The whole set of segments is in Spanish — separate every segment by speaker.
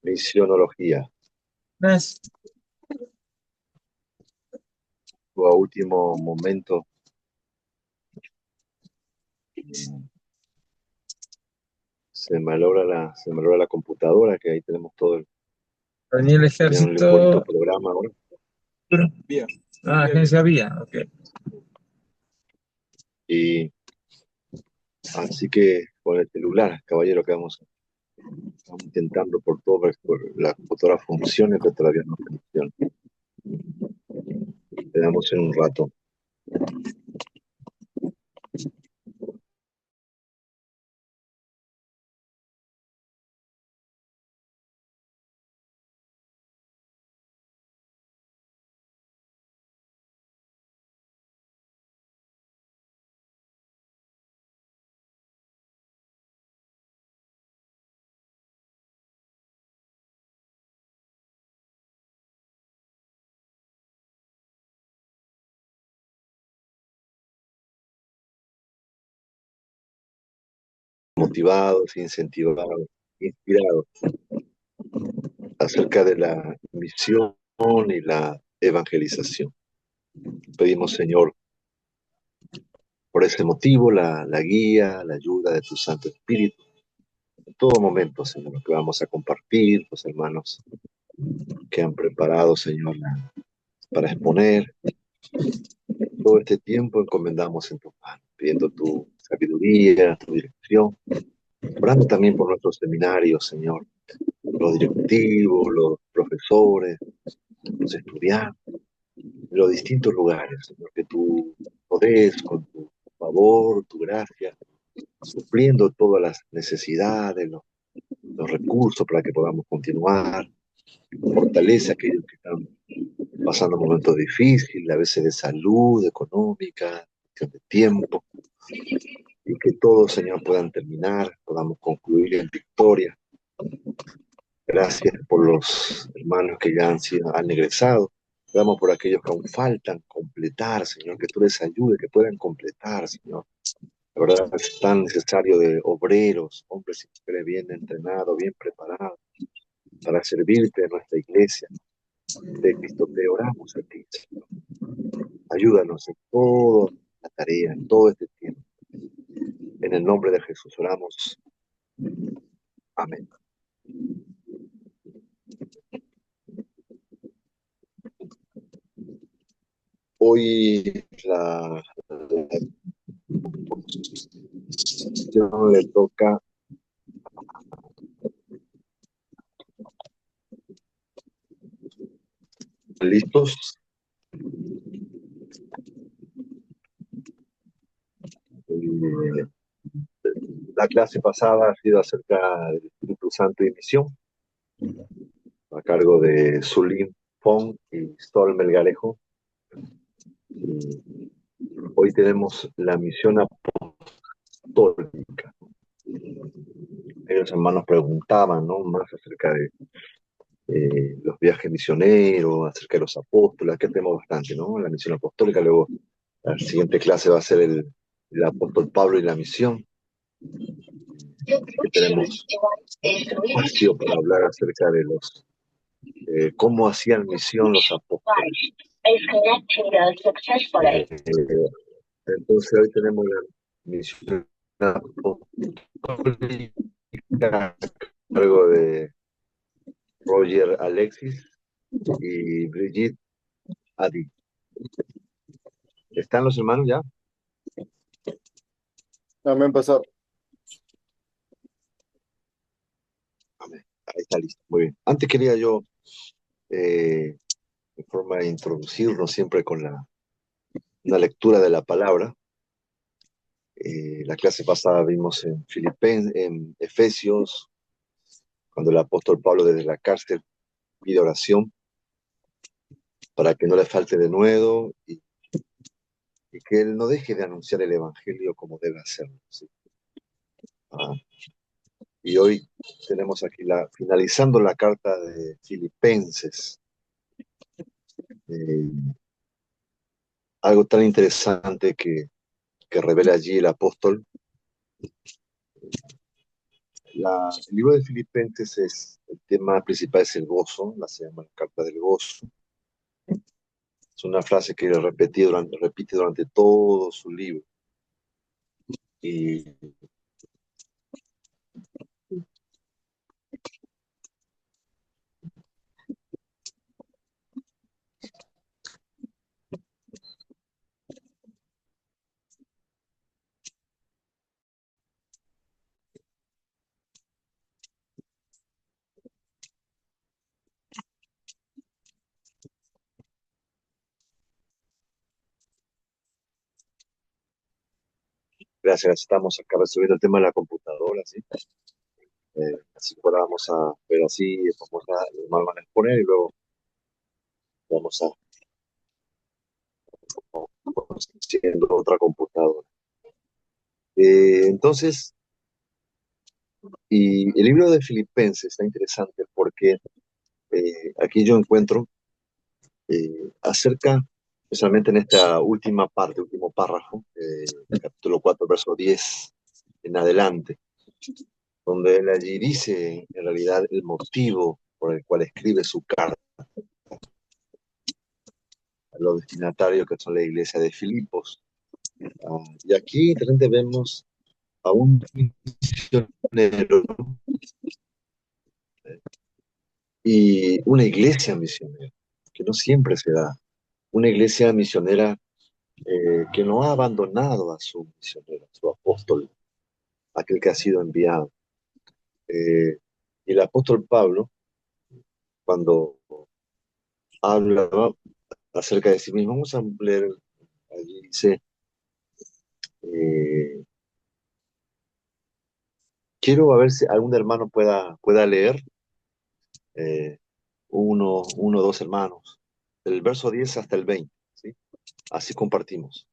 Speaker 1: Misionología.
Speaker 2: Nice.
Speaker 1: A último momento se malogra la computadora, que ahí tenemos todo
Speaker 2: Venía el
Speaker 1: un bonito
Speaker 2: ejército.
Speaker 1: programa ahora.
Speaker 2: Vía. Agencia Vía, ok.
Speaker 1: Y así que con el celular, caballero, que estamos intentando por todo para que la computadora funcione, pero todavía no funciona. Le damos en un rato. Motivados, incentivados, inspirados acerca de la misión y la evangelización. Pedimos, Señor, por ese motivo, la guía, la ayuda de tu Santo Espíritu. En todo momento, Señor, que vamos a compartir, los hermanos que han preparado, Señor, para exponer. Todo este tiempo encomendamos en tu mano, pidiendo tu sabiduría, tu dirección, orando también por nuestros seminarios, Señor, los directivos, los profesores, los estudiantes, de los distintos lugares, Señor, que tú podés con tu favor, tu gracia, supliendo todas las necesidades, los recursos para que podamos continuar. Fortalece a aquellos que están pasando momentos difíciles, a veces de salud, económica, de tiempo, y que todos, Señor, puedan terminar, podamos concluir en victoria. Gracias por los hermanos que ya han egresado. Oramos por aquellos que aún faltan completar, Señor, que tú les ayudes, que puedan completar, Señor. La verdad es tan necesario de obreros, hombres y mujeres bien entrenados, bien preparados, para servirte en nuestra iglesia. De Cristo te oramos a ti, Señor. Ayúdanos en toda la tarea, en todo este tiempo. En el nombre de Jesús oramos. Amén. Hoy la exposición le toca. ¿Listos? Eh, la clase pasada ha sido acerca del Espíritu Santo y misión, a cargo de Zulín Fong y Stol Melgarejo. Y hoy tenemos la misión apostólica. Ellos hermanos preguntaban, ¿no?, más acerca de los viajes misioneros, acerca de los apóstoles. Aquí tenemos bastante, ¿no? La misión apostólica. Luego la siguiente clase va a ser el apóstol Pablo y la misión. Aquí tenemos espacio para hablar acerca de cómo hacían misión los apóstoles. Entonces hoy tenemos la misión apostólica a cargo de Roger Alexis y Brigitte Adi. ¿Están los hermanos ya?
Speaker 3: Amén, pastor.
Speaker 1: Amén. Ahí está listo. Muy bien. Antes quería yo, de forma de introducirnos siempre con una lectura de la palabra. La clase pasada vimos en Efesios, cuando el apóstol Pablo desde la cárcel pide oración para que no le falte de nuevo y que él no deje de anunciar el evangelio como debe hacerlo, ¿sí? Y hoy tenemos aquí finalizando la carta de Filipenses, eh, algo tan interesante que revela allí el apóstol. El libro de Filipenses es el tema principal es el gozo, la se llama la carta del gozo. Es una frase que repite durante todo su libro. Y gracias, estamos acá resolviendo el tema de la computadora, ¿sí? Así que ahora vamos a ver así, los van a exponer y luego vamos a vamos haciendo otra computadora. Entonces, y el libro de Filipenses está interesante porque aquí yo encuentro acerca, especialmente en esta última parte, último párrafo, capítulo 4 verso 10 en adelante, donde él allí dice en realidad el motivo por el cual escribe su carta a los destinatarios que son la iglesia de Filipos. Y aquí de repente vemos a un misionero y una iglesia misionera, que no siempre se da. Una iglesia misionera que no ha abandonado a su misionero, a su apóstol, aquel que ha sido enviado. Eh, y el apóstol Pablo, cuando habla acerca de sí mismo, vamos a leer allí, dice, eh, quiero a ver si algún hermano pueda leer, eh, uno o dos hermanos, del verso 10 hasta el 20, ¿sí? Así compartimos.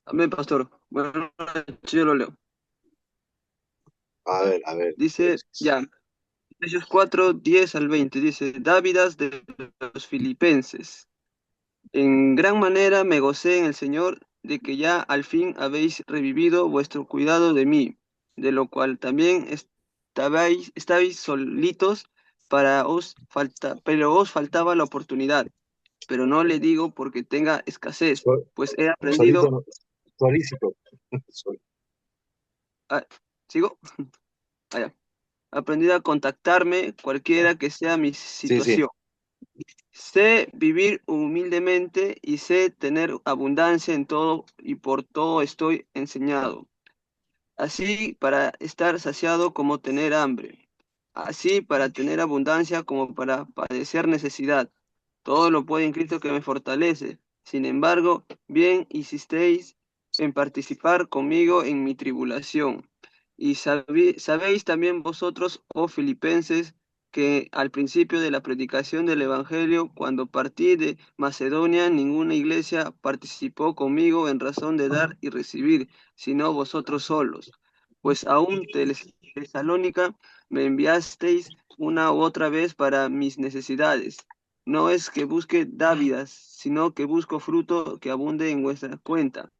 Speaker 3: Amén, pastor. Bueno, yo lo leo.
Speaker 1: A ver,
Speaker 3: Dice, ya, Efesios 4, 10 al 20, dice, Dávidas de los Filipenses. En gran manera me gocé en el Señor de que ya al fin habéis revivido vuestro cuidado de mí, de lo cual también estabais solitos pero os faltaba la oportunidad. Pero no le digo porque tenga escasez, pues he
Speaker 1: solito,
Speaker 3: aprendido.
Speaker 1: solícito.
Speaker 3: Ah, ¿sigo? Ah, ya. Aprendido a contactarme cualquiera que sea mi
Speaker 1: Sí, sí.
Speaker 3: situación. Sé vivir humildemente y sé tener abundancia en todo y por todo estoy enseñado. Así para estar saciado como tener hambre. Así para tener abundancia como para padecer necesidad. Todo lo puede en Cristo que me fortalece. Sin embargo, bien hicisteis en participar conmigo en mi tribulación. Y sabéis también vosotros, oh filipenses, que al principio de la predicación del Evangelio, cuando partí de Macedonia, ninguna iglesia participó conmigo en razón de dar y recibir, sino vosotros solos. Pues aún Tesalónica me enviasteis una u otra vez para mis necesidades. No es que busque dávidas, sino que busco fruto que abunde en vuestra cuenta.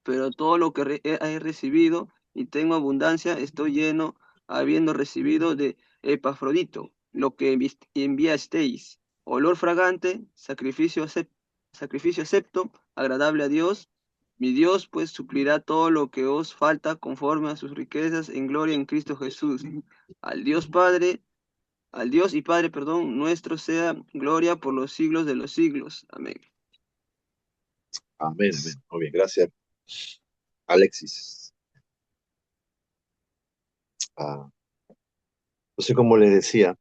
Speaker 3: Pero todo lo que he recibido y tengo abundancia, estoy lleno, habiendo recibido de Epafrodito, lo que enviasteis, olor fragante, sacrificio acepto, agradable a Dios. Mi Dios pues suplirá todo lo que os falta conforme a sus riquezas en gloria en Cristo Jesús. Al Dios Padre, al Dios y Padre, perdón, nuestro sea gloria por los siglos de los siglos. Amén.
Speaker 1: Amén, amén. Muy bien, gracias, Alexis. Entonces, como les decía,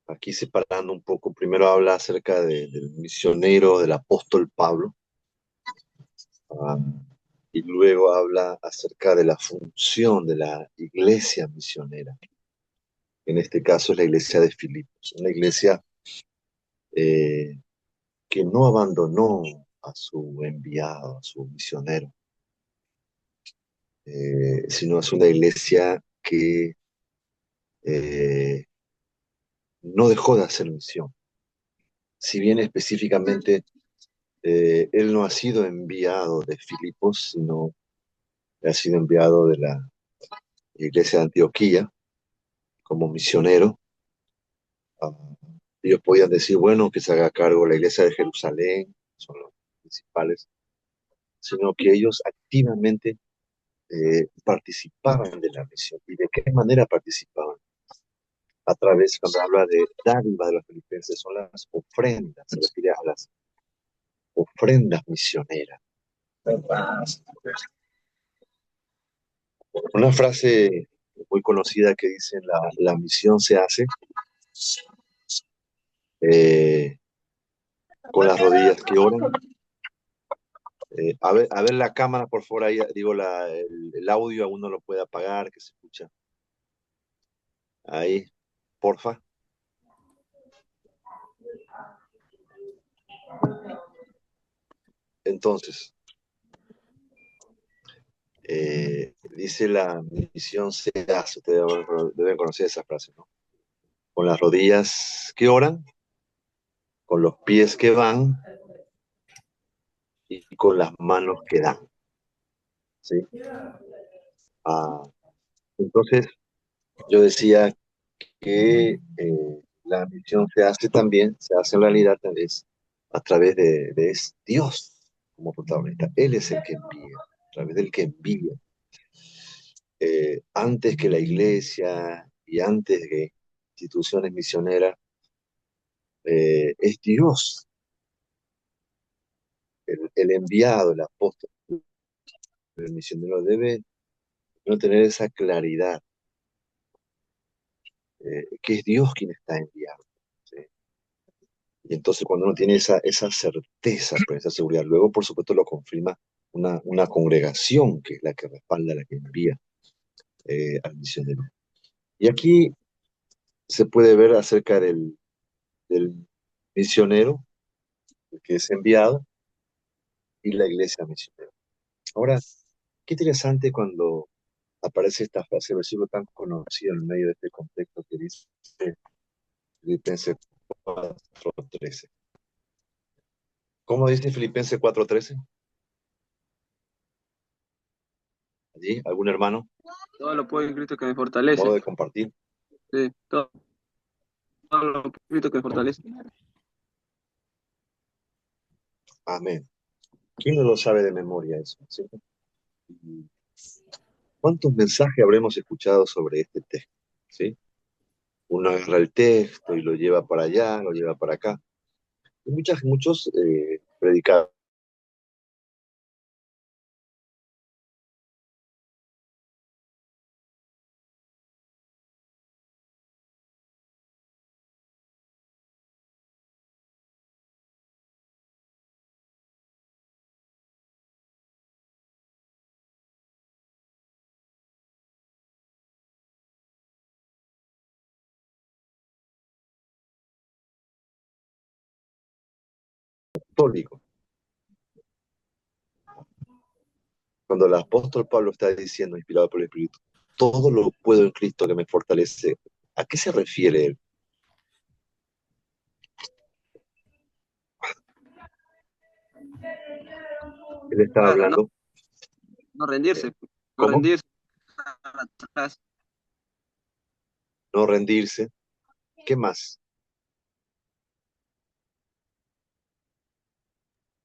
Speaker 1: aquí separando un poco, primero habla acerca del misionero, del apóstol Pablo, ah, y luego habla acerca de la función de la iglesia misionera. En este caso es la iglesia de Filipos, una iglesia eh, que no abandonó a su enviado, a su misionero, sino es una iglesia que eh, no dejó de hacer misión. Si bien específicamente él no ha sido enviado de Filipos, sino ha sido enviado de la iglesia de Antioquía como misionero. Ah, ellos podían decir, bueno, que se haga cargo la iglesia de Jerusalén, son los principales, sino que ellos activamente participaban de la misión. ¿Y de qué manera participaban? A través, cuando habla de dádiva de los filipenses, son las ofrendas, se refiere a las ofrendas misioneras. Una frase muy conocida que dice, la misión se hace eh, con las rodillas que oran. A ver la cámara, por favor, ahí, digo, el audio aún no lo puede apagar, que se escucha. Ahí, porfa. Entonces, dice la misión se hace, ustedes deben conocer esa frase, ¿no? Con las rodillas que oran, con los pies que van y con las manos que dan, ¿sí? Ah, entonces, yo decía que la misión se hace también, se hace en realidad es a través de es Dios como protagonista. Él es el que envía, a través del que envía. Antes que la iglesia y antes de instituciones misioneras, es Dios, el enviado, el apóstol, el misionero debe no tener esa claridad, que es Dios quien está enviando, ¿sí? Y entonces cuando uno tiene esa certeza, pues, esa seguridad, luego por supuesto lo confirma una congregación que es la que respalda, la que envía al misionero. Y aquí se puede ver acerca del misionero, el que es enviado, y la iglesia misionera. Ahora, qué interesante cuando aparece esta frase, versículo tan conocido en medio de este contexto que dice Filipenses 4:13. ¿Cómo dice Filipenses 4:13? ¿Allí? ¿Algún hermano?
Speaker 3: Todo lo puedo en Cristo que me
Speaker 1: Modo
Speaker 3: fortalece.
Speaker 1: de compartir.
Speaker 3: Sí, todo lo puedo en Cristo que me fortalece.
Speaker 1: Amén. ¿Quién no lo sabe de memoria eso? ¿Sí? ¿Cuántos mensajes habremos escuchado sobre este texto? ¿Sí? Uno agarra el texto y lo lleva para allá, lo lleva para acá. Y muchos predicadores católicos, cuando el apóstol Pablo está diciendo, inspirado por el Espíritu, todo lo puedo en Cristo que me fortalece, ¿a qué se refiere él? Él está
Speaker 3: Claro, no,
Speaker 1: hablando,
Speaker 3: no rendirse,
Speaker 1: eh,
Speaker 3: no
Speaker 1: ¿cómo?
Speaker 3: rendirse atrás.
Speaker 1: No rendirse. ¿Qué más?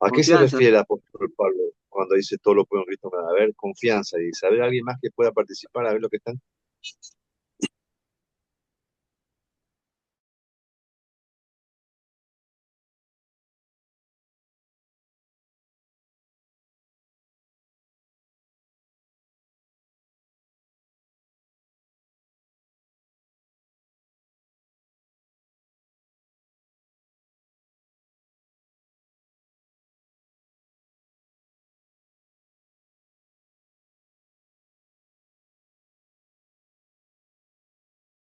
Speaker 1: ¿A qué se
Speaker 3: Confianza.
Speaker 1: refiere el apóstol Pablo cuando dice todo lo puedo en Cristo? A ver, confianza. Y saber alguien más que pueda participar, a ver lo que están.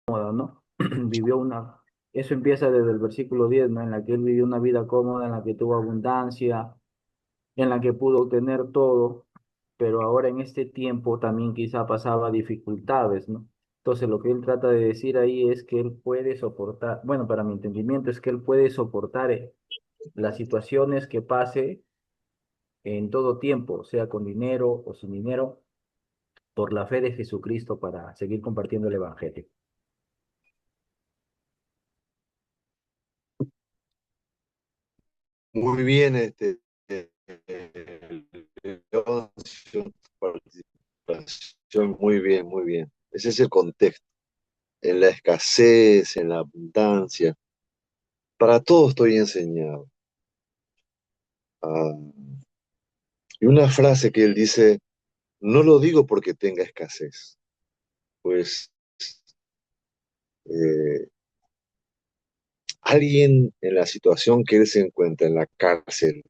Speaker 4: Cómoda, ¿no? Vivió eso empieza desde el versículo 10, ¿no? En la que él vivió una vida cómoda, en la que tuvo abundancia, en la que pudo obtener todo, pero ahora en este tiempo también quizá pasaba dificultades, ¿no? Entonces, lo que él trata de decir ahí es que él puede soportar, bueno, para mi entendimiento es que él puede soportar las situaciones que pase en todo tiempo, sea con dinero o sin dinero, por la fe de Jesucristo para seguir compartiendo el Evangelio.
Speaker 1: Muy bien, Leoncio, participación, muy bien, muy bien. Ese es el contexto, en la escasez, en la abundancia. Para todo estoy enseñado. Ah, y una frase que él dice, no lo digo porque tenga escasez, pues eh, alguien en la situación que él se encuentra en la cárcel,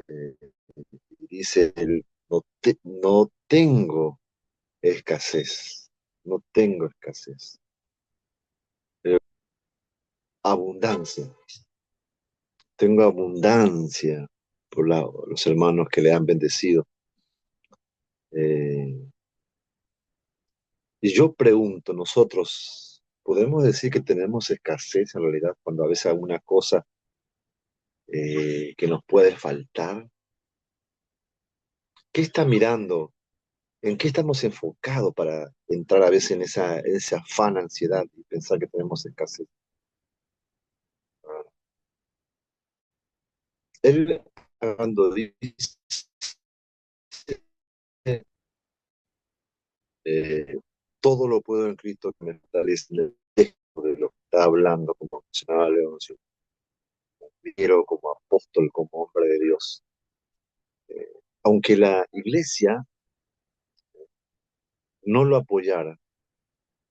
Speaker 1: eh, dice, él, no tengo escasez, no tengo escasez. Abundancia, tengo abundancia por los hermanos que le han bendecido. Eh, y yo pregunto, nosotros podemos decir que tenemos escasez en realidad cuando a veces alguna cosa que nos puede faltar. ¿Qué está mirando? ¿En qué estamos enfocados para entrar a veces en ese afán, ansiedad y pensar que tenemos escasez? Él, cuando dice, eh, todo lo puedo en Cristo que me fortalece, en el texto de lo que está hablando, como mencionaba León, quiero como apóstol, como hombre de Dios. Aunque la iglesia no lo apoyara,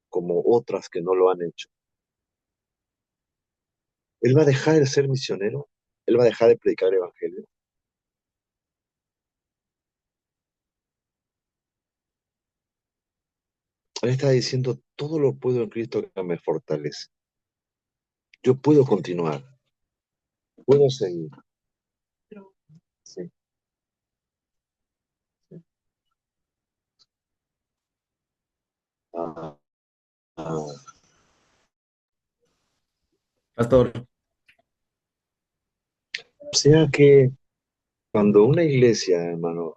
Speaker 1: como otras que no lo han hecho, él va a dejar de ser misionero, él va a dejar de predicar el evangelio. Él está diciendo, todo lo puedo en Cristo que me fortalece. Yo puedo continuar, puedo seguir. Sí, sí. Ah, ah.
Speaker 2: Pastor.
Speaker 1: O sea que cuando una iglesia, hermano,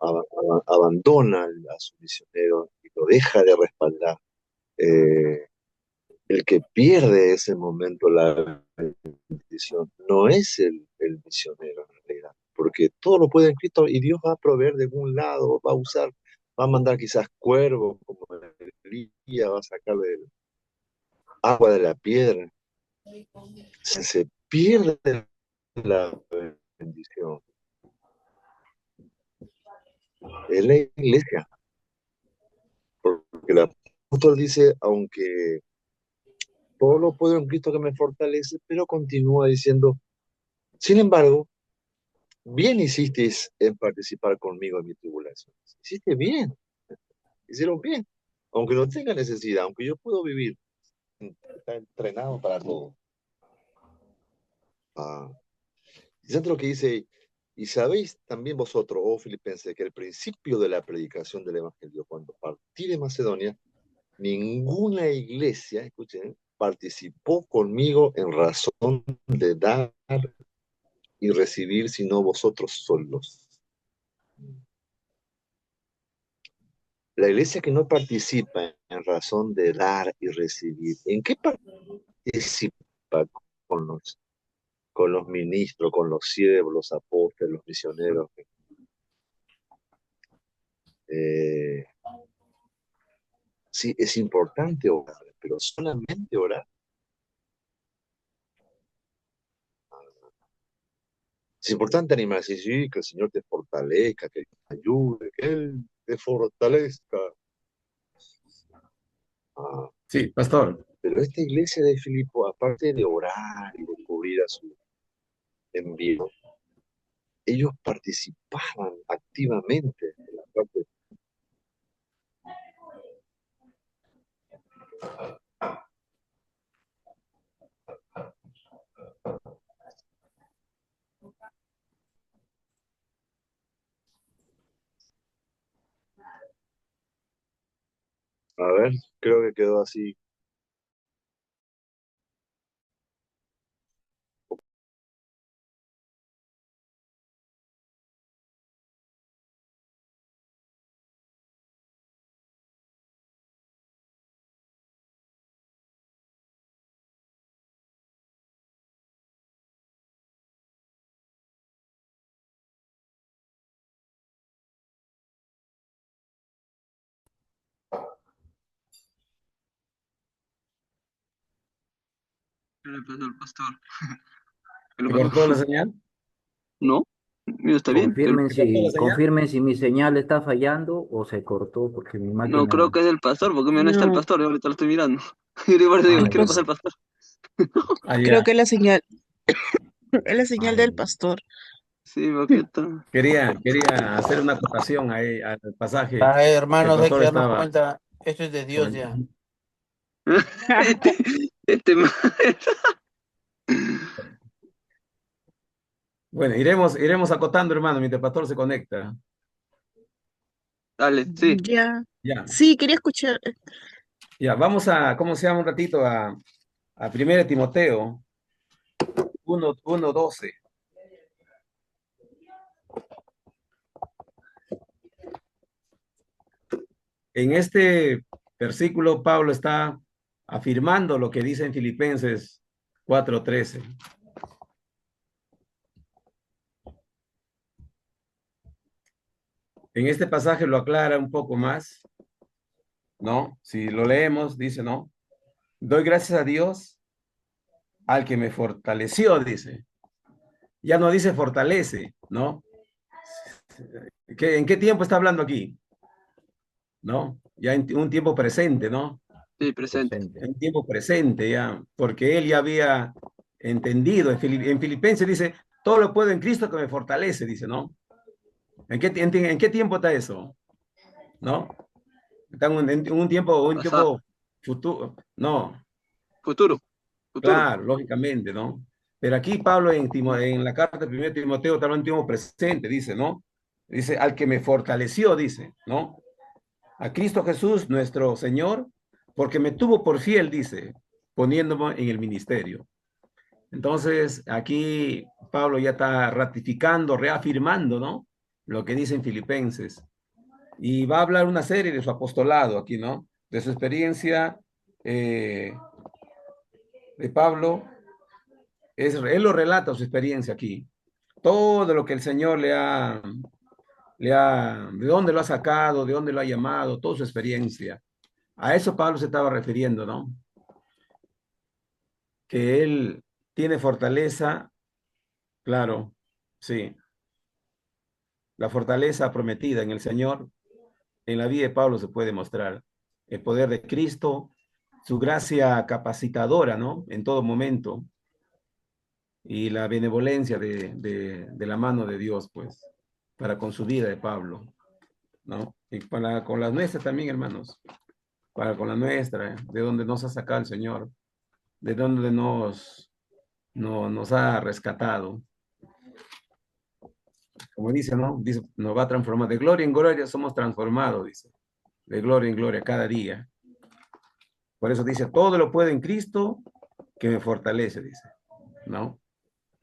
Speaker 1: abandona a su misionero y lo deja de respaldar, eh, el que pierde ese momento la bendición no es el misionero en realidad, porque todo lo puede en Cristo y Dios va a proveer de algún lado, va a usar, va a mandar quizás cuervos, como Elías, va a sacarle el agua de la piedra. Se pierde la bendición. Es la iglesia, porque el apóstol dice, aunque todo lo puedo en Cristo que me fortalece, pero continúa diciendo, sin embargo, bien hicisteis en participar conmigo en mi tribulación. Hiciste bien, hicieron bien. Aunque no tenga necesidad, aunque yo puedo vivir, está entrenado para todo. Ah, fíjate lo que dice, y sabéis también vosotros, oh filipenses, que el principio de la predicación del Evangelio, cuando partí de Macedonia, ninguna iglesia, escuchen, participó conmigo en razón de dar y recibir, sino vosotros solos. La iglesia que no participa en razón de dar y recibir, ¿en qué participa con los ministros, con los siervos, los apóstoles, los misioneros? Eh, sí, es importante orar, pero solamente orar. Es importante animarse, sí, que el Señor te fortalezca, que te ayude, que Él te fortalezca. Ah,
Speaker 2: Sí, pastor.
Speaker 1: pero esta iglesia de Filipo, aparte de orar y de cubrir a su envío, ellos participaban activamente en la parte. A ver, creo que quedó así.
Speaker 3: ¿Qué le pasó al pastor? ¿Qué le
Speaker 2: ¿Se
Speaker 3: pasó?
Speaker 2: cortó la señal?
Speaker 3: ¿No? Mira, está bien.
Speaker 2: ¿Se cortó la señal?
Speaker 4: Confirmen si mi señal está fallando o se cortó porque mi
Speaker 3: No, creo
Speaker 4: máquina...
Speaker 3: que es el pastor, porque mira, no está el
Speaker 5: No,
Speaker 3: pastor, yo ahorita lo estoy mirando. Y por eso digo,
Speaker 4: Ah,
Speaker 3: ¿qué le
Speaker 4: ya.
Speaker 3: pasa al pastor?
Speaker 2: Ah,
Speaker 5: creo
Speaker 2: ya.
Speaker 5: que es la
Speaker 4: Ah,
Speaker 5: señal
Speaker 4: ya.
Speaker 5: del pastor.
Speaker 3: Sí, porque está...
Speaker 2: Quería hacer una acotación ahí al pasaje
Speaker 6: Ay,
Speaker 2: que el
Speaker 6: hermanos, hay que
Speaker 2: pastor
Speaker 6: darnos
Speaker 2: estaba
Speaker 6: cuenta, esto es de Dios ya.
Speaker 2: comentando.
Speaker 3: Este, este ma-
Speaker 2: Bueno, iremos acotando, hermano, mientras el pastor se conecta.
Speaker 3: Dale, sí.
Speaker 5: Ya.
Speaker 2: Ya,
Speaker 5: Sí, quería escuchar.
Speaker 2: ya, vamos a, ¿cómo se llama un ratito? A 1 Timoteo 1:12. En este versículo, Pablo está afirmando lo que dice en Filipenses 4:13. En este pasaje lo aclara un poco más, ¿no? Si lo leemos, dice, ¿no? Doy gracias a Dios al que me fortaleció, dice. Ya no dice fortalece, ¿no? ¿En qué tiempo está hablando aquí? ¿No? Ya en un tiempo presente, ¿no?
Speaker 3: Sí, presente.
Speaker 4: Presente.
Speaker 2: En tiempo presente ya, porque él ya había entendido. En Filipenses dice, todo lo puedo en Cristo que me fortalece, dice, ¿no? ¿En qué tiempo está eso? ¿No? Está en un
Speaker 3: Pasado.
Speaker 2: tiempo futuro. No,
Speaker 3: Futuro. Futuro.
Speaker 2: claro, lógicamente, ¿no? Pero aquí Pablo en la carta de 1 Timoteo está hablando en tiempo presente, dice, ¿no? Dice, al que me fortaleció, dice, ¿no? A Cristo Jesús, nuestro Señor, porque me tuvo por fiel, dice, poniéndome en el ministerio. Entonces, aquí Pablo ya está ratificando, reafirmando, ¿no? Lo que dice en Filipenses. Y va a hablar una serie de su apostolado aquí, ¿no? De su experiencia eh, de Pablo. Él lo relata su experiencia aquí. Todo lo que el Señor de dónde lo ha sacado, de dónde lo ha llamado, toda su experiencia. A eso Pablo se estaba refiriendo, ¿no? Que él tiene fortaleza, claro, sí, la fortaleza prometida en el Señor, en la vida de Pablo se puede mostrar. El poder de Cristo, su gracia capacitadora, ¿no? En todo momento, y la benevolencia de la mano de Dios, pues, para con su vida de Pablo, ¿no? Y para con las nuestras también, hermanos, para con la nuestra, de donde nos ha sacado el Señor, de donde nos ha rescatado. Como dice, ¿no? Dice, nos va a transformar. De gloria en gloria somos transformados, dice. De gloria en gloria cada día. Por eso dice, todo lo puedo en Cristo que me fortalece, dice, ¿no?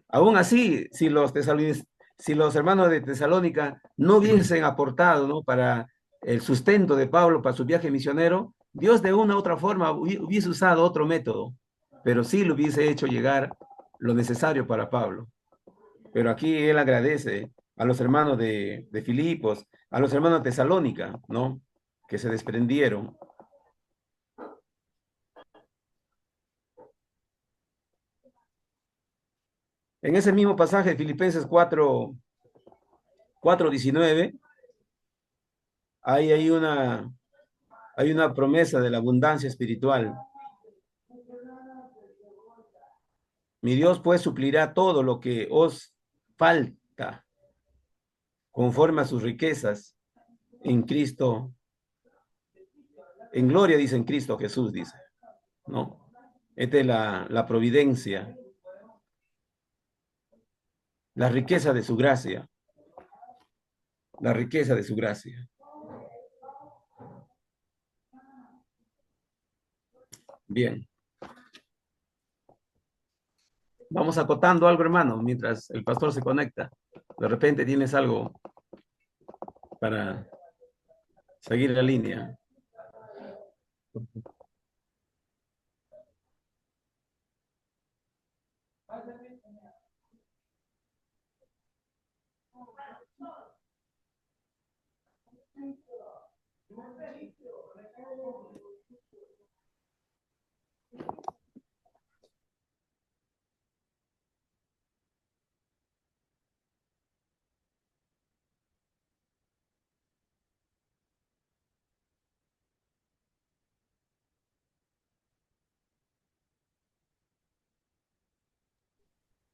Speaker 2: Aún así, si los hermanos de Tesalónica no hubiesen aportado, ¿no? Para el sustento de Pablo, para su viaje misionero, Dios de una u otra forma hubiese usado otro método, pero sí le hubiese hecho llegar lo necesario para Pablo. Pero aquí él agradece a los hermanos de Filipos, a los hermanos de Tesalónica, ¿no? Que se desprendieron. En ese mismo pasaje, Filipenses 4:19, hay una promesa de la abundancia espiritual. Mi Dios pues suplirá todo lo que os falta conforme a sus riquezas en Cristo, en gloria dice en Cristo Jesús, dice, ¿no? Esta es la providencia, la riqueza de su gracia, la riqueza de su gracia. Bien. Vamos acotando algo, hermano, mientras el pastor se conecta. De repente tienes algo para seguir la línea.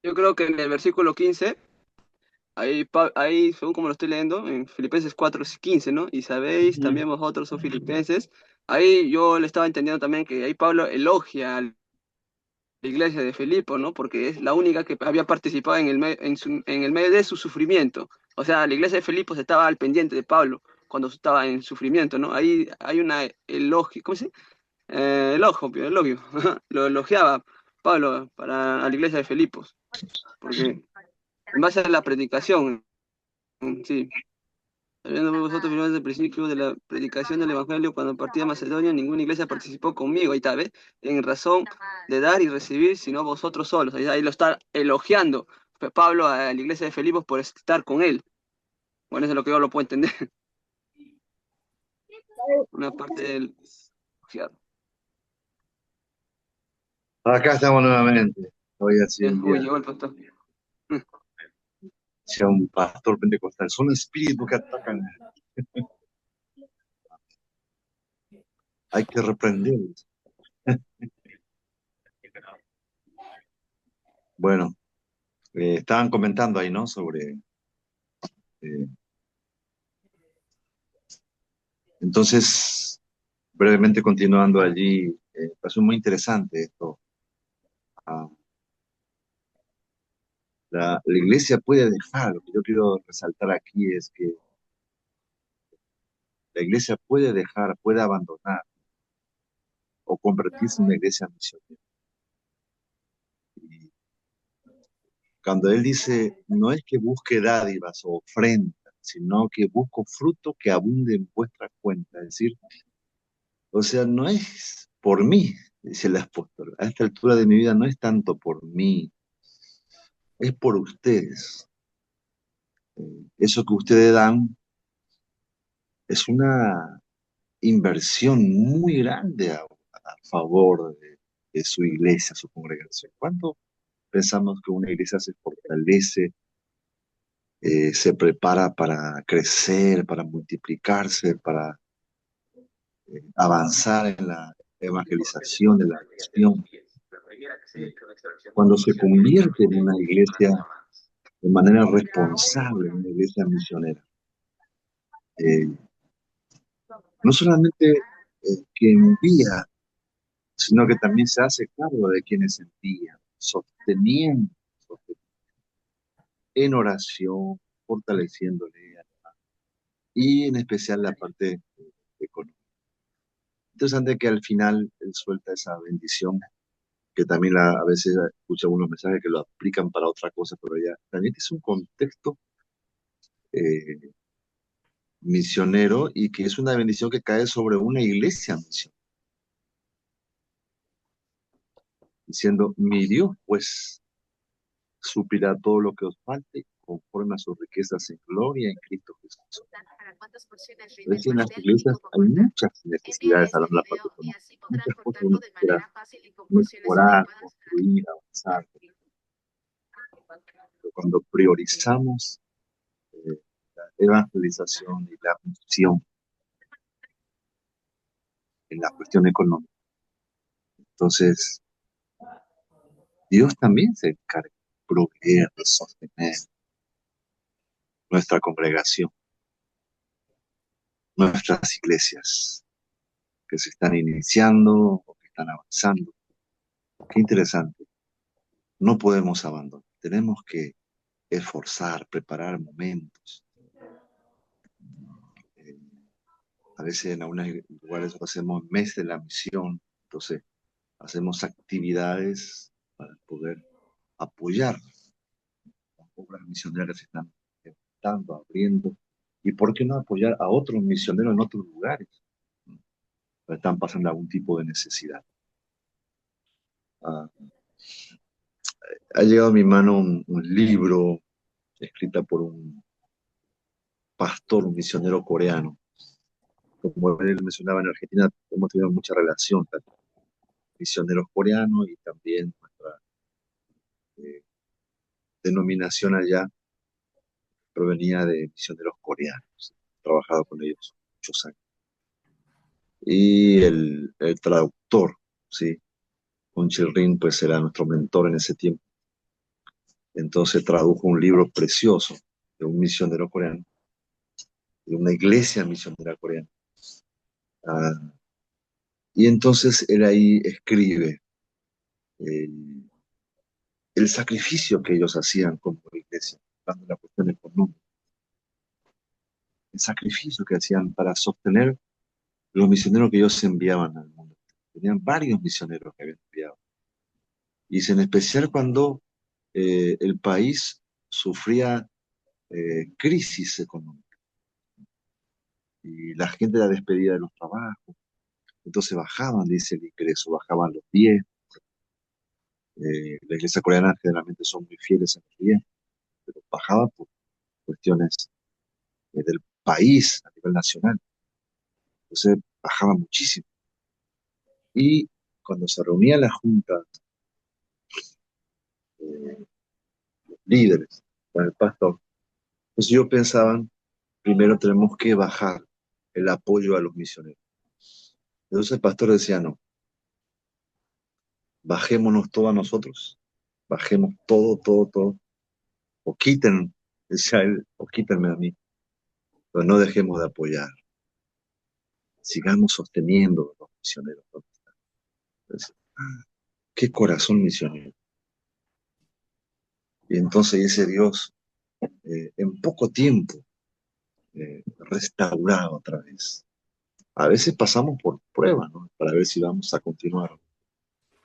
Speaker 3: Yo creo que en el versículo 15, ahí, ahí según como lo estoy leyendo, en Filipenses 4:15, ¿no? Y sabéis también vosotros, oh filipenses, ahí yo le estaba entendiendo también que ahí Pablo elogia a la iglesia de Filipo, ¿no? Porque es la única que había participado en en el medio de su sufrimiento. O sea, la iglesia de Filipos estaba al pendiente de Pablo cuando estaba en sufrimiento, ¿no? Ahí hay una elogio, ¿cómo se dice? Elogio. Lo elogiaba Pablo para a la iglesia de Filipos, porque en base a la predicación, sí. Sabiendo vosotros primero desde el principio de la predicación del Evangelio, cuando partí de Macedonia, ninguna iglesia participó conmigo, ahí está, ¿ves? En razón de dar y recibir, sino vosotros solos. Ahí lo está elogiando Pablo a la iglesia de Filipos por estar con él. Bueno, eso es lo que yo lo puedo entender. Una parte del elogiado.
Speaker 1: Acá estamos nuevamente. Hoy ha sido un
Speaker 3: Uy,
Speaker 1: día,
Speaker 3: llegó el pastor.
Speaker 1: sea un pastor pentecostal. Son espíritus que atacan. Hay que reprenderlos. Bueno, estaban comentando ahí, ¿no? Sobre. eh, entonces, brevemente continuando allí, pasó muy interesante esto. Ah, la iglesia puede dejar, lo que yo quiero resaltar aquí es que la iglesia puede dejar, puede abandonar o convertirse en una iglesia misionera. Y cuando él dice, no es que busque dádivas o ofrendas, sino que busco fruto que abunde en vuestra cuenta. Es decir, o sea, no es por mí, dice el apóstol. A esta altura de mi vida no es tanto por mí, es por ustedes. Eso que ustedes dan es una inversión muy grande a favor de su iglesia, su congregación. ¿Cuándo pensamos que una iglesia se fortalece, se prepara para crecer, para multiplicarse, para avanzar en la evangelización, de la misión? Cuando se convierte en una iglesia de manera responsable, en una iglesia misionera. Eh, no solamente que envía, sino que también se hace cargo de quienes envían, sosteniendo en oración, fortaleciéndole, y en especial la parte económica. Interesante que al final él suelta esa bendición, que también a veces escucha unos mensajes que lo aplican para otra cosa, pero ya también es un contexto eh, misionero y que es una bendición que cae sobre una iglesia misionera, diciendo, mi Dios, pues suplirá todo lo que os falte conforme a sus riquezas en gloria en Cristo Jesús. A veces en las iglesias hay muchas necesidades a la parte económica, muchas cosas que uno quisiera mejorar, construir, avanzar. Pero cuando priorizamos la evangelización y la misión en la cuestión económica, entonces Dios también se encarga de proveer, de sostener nuestra congregación, nuestras iglesias que se están iniciando o que están avanzando. Qué interesante. No podemos abandonar. Tenemos que esforzar, preparar momentos. A veces en algunos lugares hacemos mes de la misión. Entonces, hacemos actividades para poder apoyar las obras misioneras que se están levantando, abriendo, y por qué no apoyar a otros misioneros en otros lugares que están pasando algún tipo de necesidad. Ah, ha llegado a mi mano un libro escrito por un pastor, un misionero coreano. Como él mencionaba, en Argentina hemos tenido mucha relación con misioneros coreanos y también nuestra eh, denominación allá provenía de misioneros coreanos. He trabajado con ellos muchos años. Y el traductor, ¿sí? Un Chilrin, pues era nuestro mentor en ese tiempo. Entonces tradujo un libro precioso de un misionero coreano, de una iglesia misionera coreana. Ah, y entonces él ahí escribe eh, el sacrificio que ellos hacían como iglesia, dando la cuestión económica, el sacrificio que hacían para sostener los misioneros que ellos enviaban al mundo. Tenían varios misioneros que habían enviado. Y es en especial cuando el país sufría crisis económica y la gente era despedida de los trabajos. Entonces bajaban, dice el ingreso, bajaban los diezmos. La iglesia coreana generalmente son muy fieles a los diezmos, pero bajaban por cuestiones del país a nivel nacional. Entonces bajaba muchísimo. Y cuando se reunía la junta, los líderes con el pastor, pues ellos pensaban, primero tenemos que bajar el apoyo a los misioneros. Entonces el pastor decía, no, bajémonos todos a nosotros, bajemos todo, todo, todo, o quiten, decía él, o quítenme a mí, pero no dejemos de apoyar, sigamos sosteniendo a los misioneros. Entonces, qué corazón misionero. Y entonces ese Dios, en poco tiempo, restaurado otra vez. A veces pasamos por pruebas, ¿no? Para ver si vamos a continuar.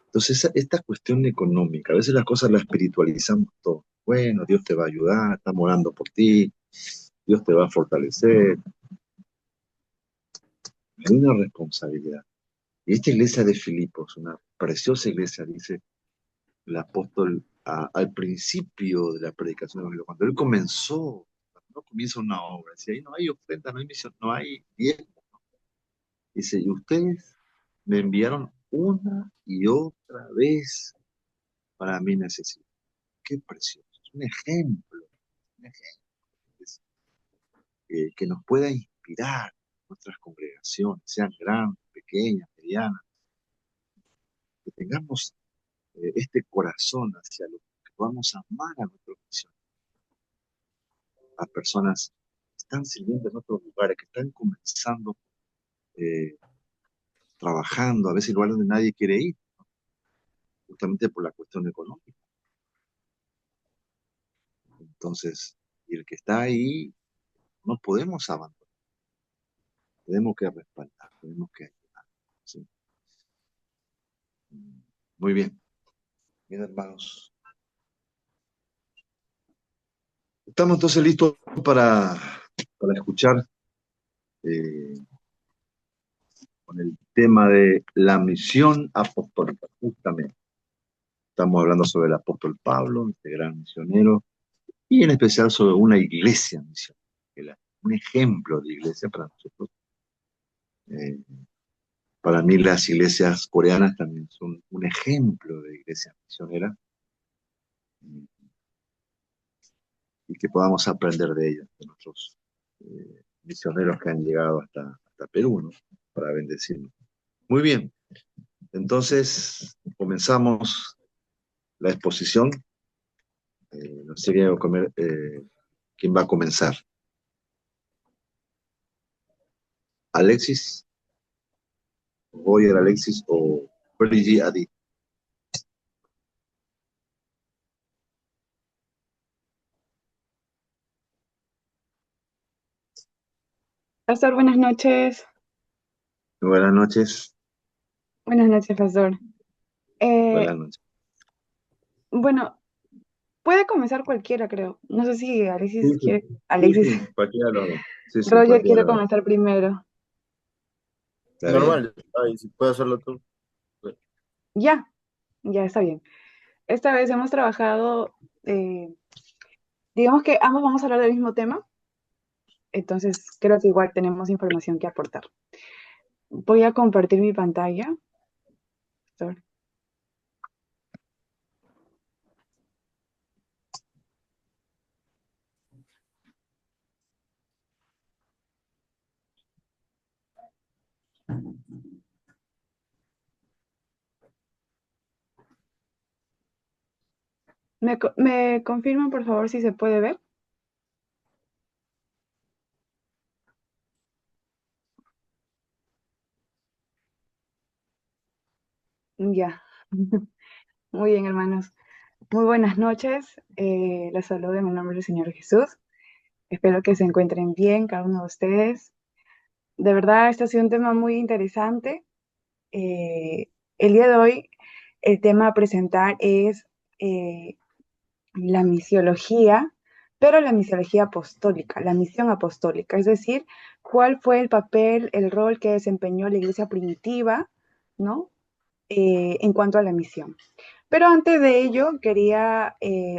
Speaker 1: Entonces, esta cuestión económica, a veces las cosas las espiritualizamos todo. Bueno, Dios te va a ayudar, estamos orando por ti, Dios te va a fortalecer. Hay una responsabilidad. Y esta iglesia de Filipos, una preciosa iglesia, dice el apóstol al principio de la predicación del Evangelio, cuando él comenzó, cuando no comienza una obra, dice, ahí no hay ofrenda, no hay misión, no hay diezmo. Dice, y ustedes me enviaron una y otra vez para mi necesidad. Qué precioso. Es un ejemplo que nos pueda inspirar nuestras congregaciones, sean grandes, pequeñas, medianas, que tengamos este corazón hacia lo que podamos amar a nuestros misioneros, a personas que están sirviendo en otros lugares, que están comenzando, eh, trabajando, a veces en lugares donde nadie quiere ir, justamente por la cuestión económica. Entonces, y el que está ahí, no podemos abandonar, tenemos que respaldar, tenemos que ayudar. ¿Sí? Muy bien, bien hermanos. Estamos entonces listos para escuchar eh, con el tema de la misión apostólica, justamente. Estamos hablando sobre el apóstol Pablo, este gran misionero, y en especial sobre una iglesia misionera, un ejemplo de iglesia para nosotros. Eh, para mí las iglesias coreanas también son un ejemplo de iglesia misionera y que podamos aprender de ellos, de nuestros misioneros que han llegado hasta Perú, ¿no? Para bendecirnos. Muy bien, entonces comenzamos la exposición. No sé quién va a comenzar. Alexis, Roger, Alexis o Prodigy Adi.
Speaker 7: Pastor, buenas noches.
Speaker 1: Buenas noches.
Speaker 7: Buenas noches, Pastor.
Speaker 1: Buenas noches.
Speaker 7: Bueno, puede comenzar cualquiera, creo. No sé si Alexis
Speaker 1: Sí, sí,
Speaker 7: quiere.
Speaker 1: sí,
Speaker 7: Alexis,
Speaker 1: sí, cualquiera lo haga. Sí, sí,
Speaker 7: Roger
Speaker 1: cualquiera
Speaker 7: quiere
Speaker 1: lo haga.
Speaker 7: comenzar primero.
Speaker 1: Está bien.
Speaker 8: Normal. Ay, si puedes hacerlo tú.
Speaker 7: Ya, ya está bien. Esta vez hemos trabajado, digamos que ambos vamos a hablar del mismo tema, entonces creo que igual tenemos información que aportar. Voy a compartir mi pantalla. Sorry. ¿Me confirman, por favor, si se puede ver? Ya. Muy bien, hermanos. Muy buenas noches. Les saludo en el nombre del Señor Jesús. Espero que se encuentren bien, cada uno de ustedes. De verdad, este ha sido un tema muy interesante. El día de hoy, el tema a presentar es la misiología, pero la misiología apostólica, la misión apostólica, es decir, cuál fue el papel, el rol que desempeñó la iglesia primitiva, ¿no? En cuanto a la misión. Pero antes de ello, quería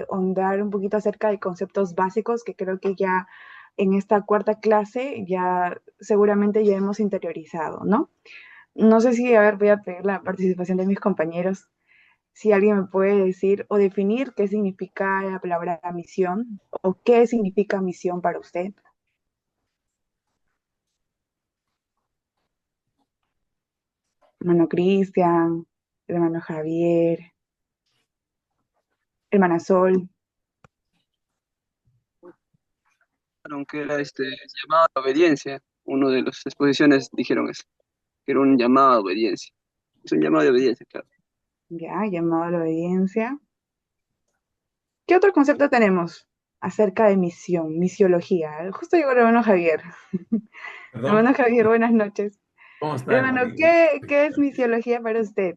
Speaker 7: ahondar un poquito acerca de conceptos básicos que creo que ya en esta cuarta clase ya seguramente ya hemos interiorizado, ¿no? No sé si, a ver, voy a pedir la participación de mis compañeros, si alguien me puede decir o definir qué significa la palabra misión o qué significa misión para usted. Hermano Cristian, hermano Javier, hermana Sol.
Speaker 3: Aunque era llamado a la obediencia. Uno de las exposiciones dijeron eso, que era un llamado a obediencia. Es un llamado de obediencia, claro.
Speaker 7: Ya, llamado a la obediencia. ¿Qué otro concepto tenemos acerca de misión, misiología? Justo llegó el hermano Javier.
Speaker 2: Perdón.
Speaker 7: Hermano Javier, buenas noches.
Speaker 2: ¿Cómo está,
Speaker 7: Hermano,
Speaker 2: hermanito?
Speaker 7: ¿qué es misiología para usted?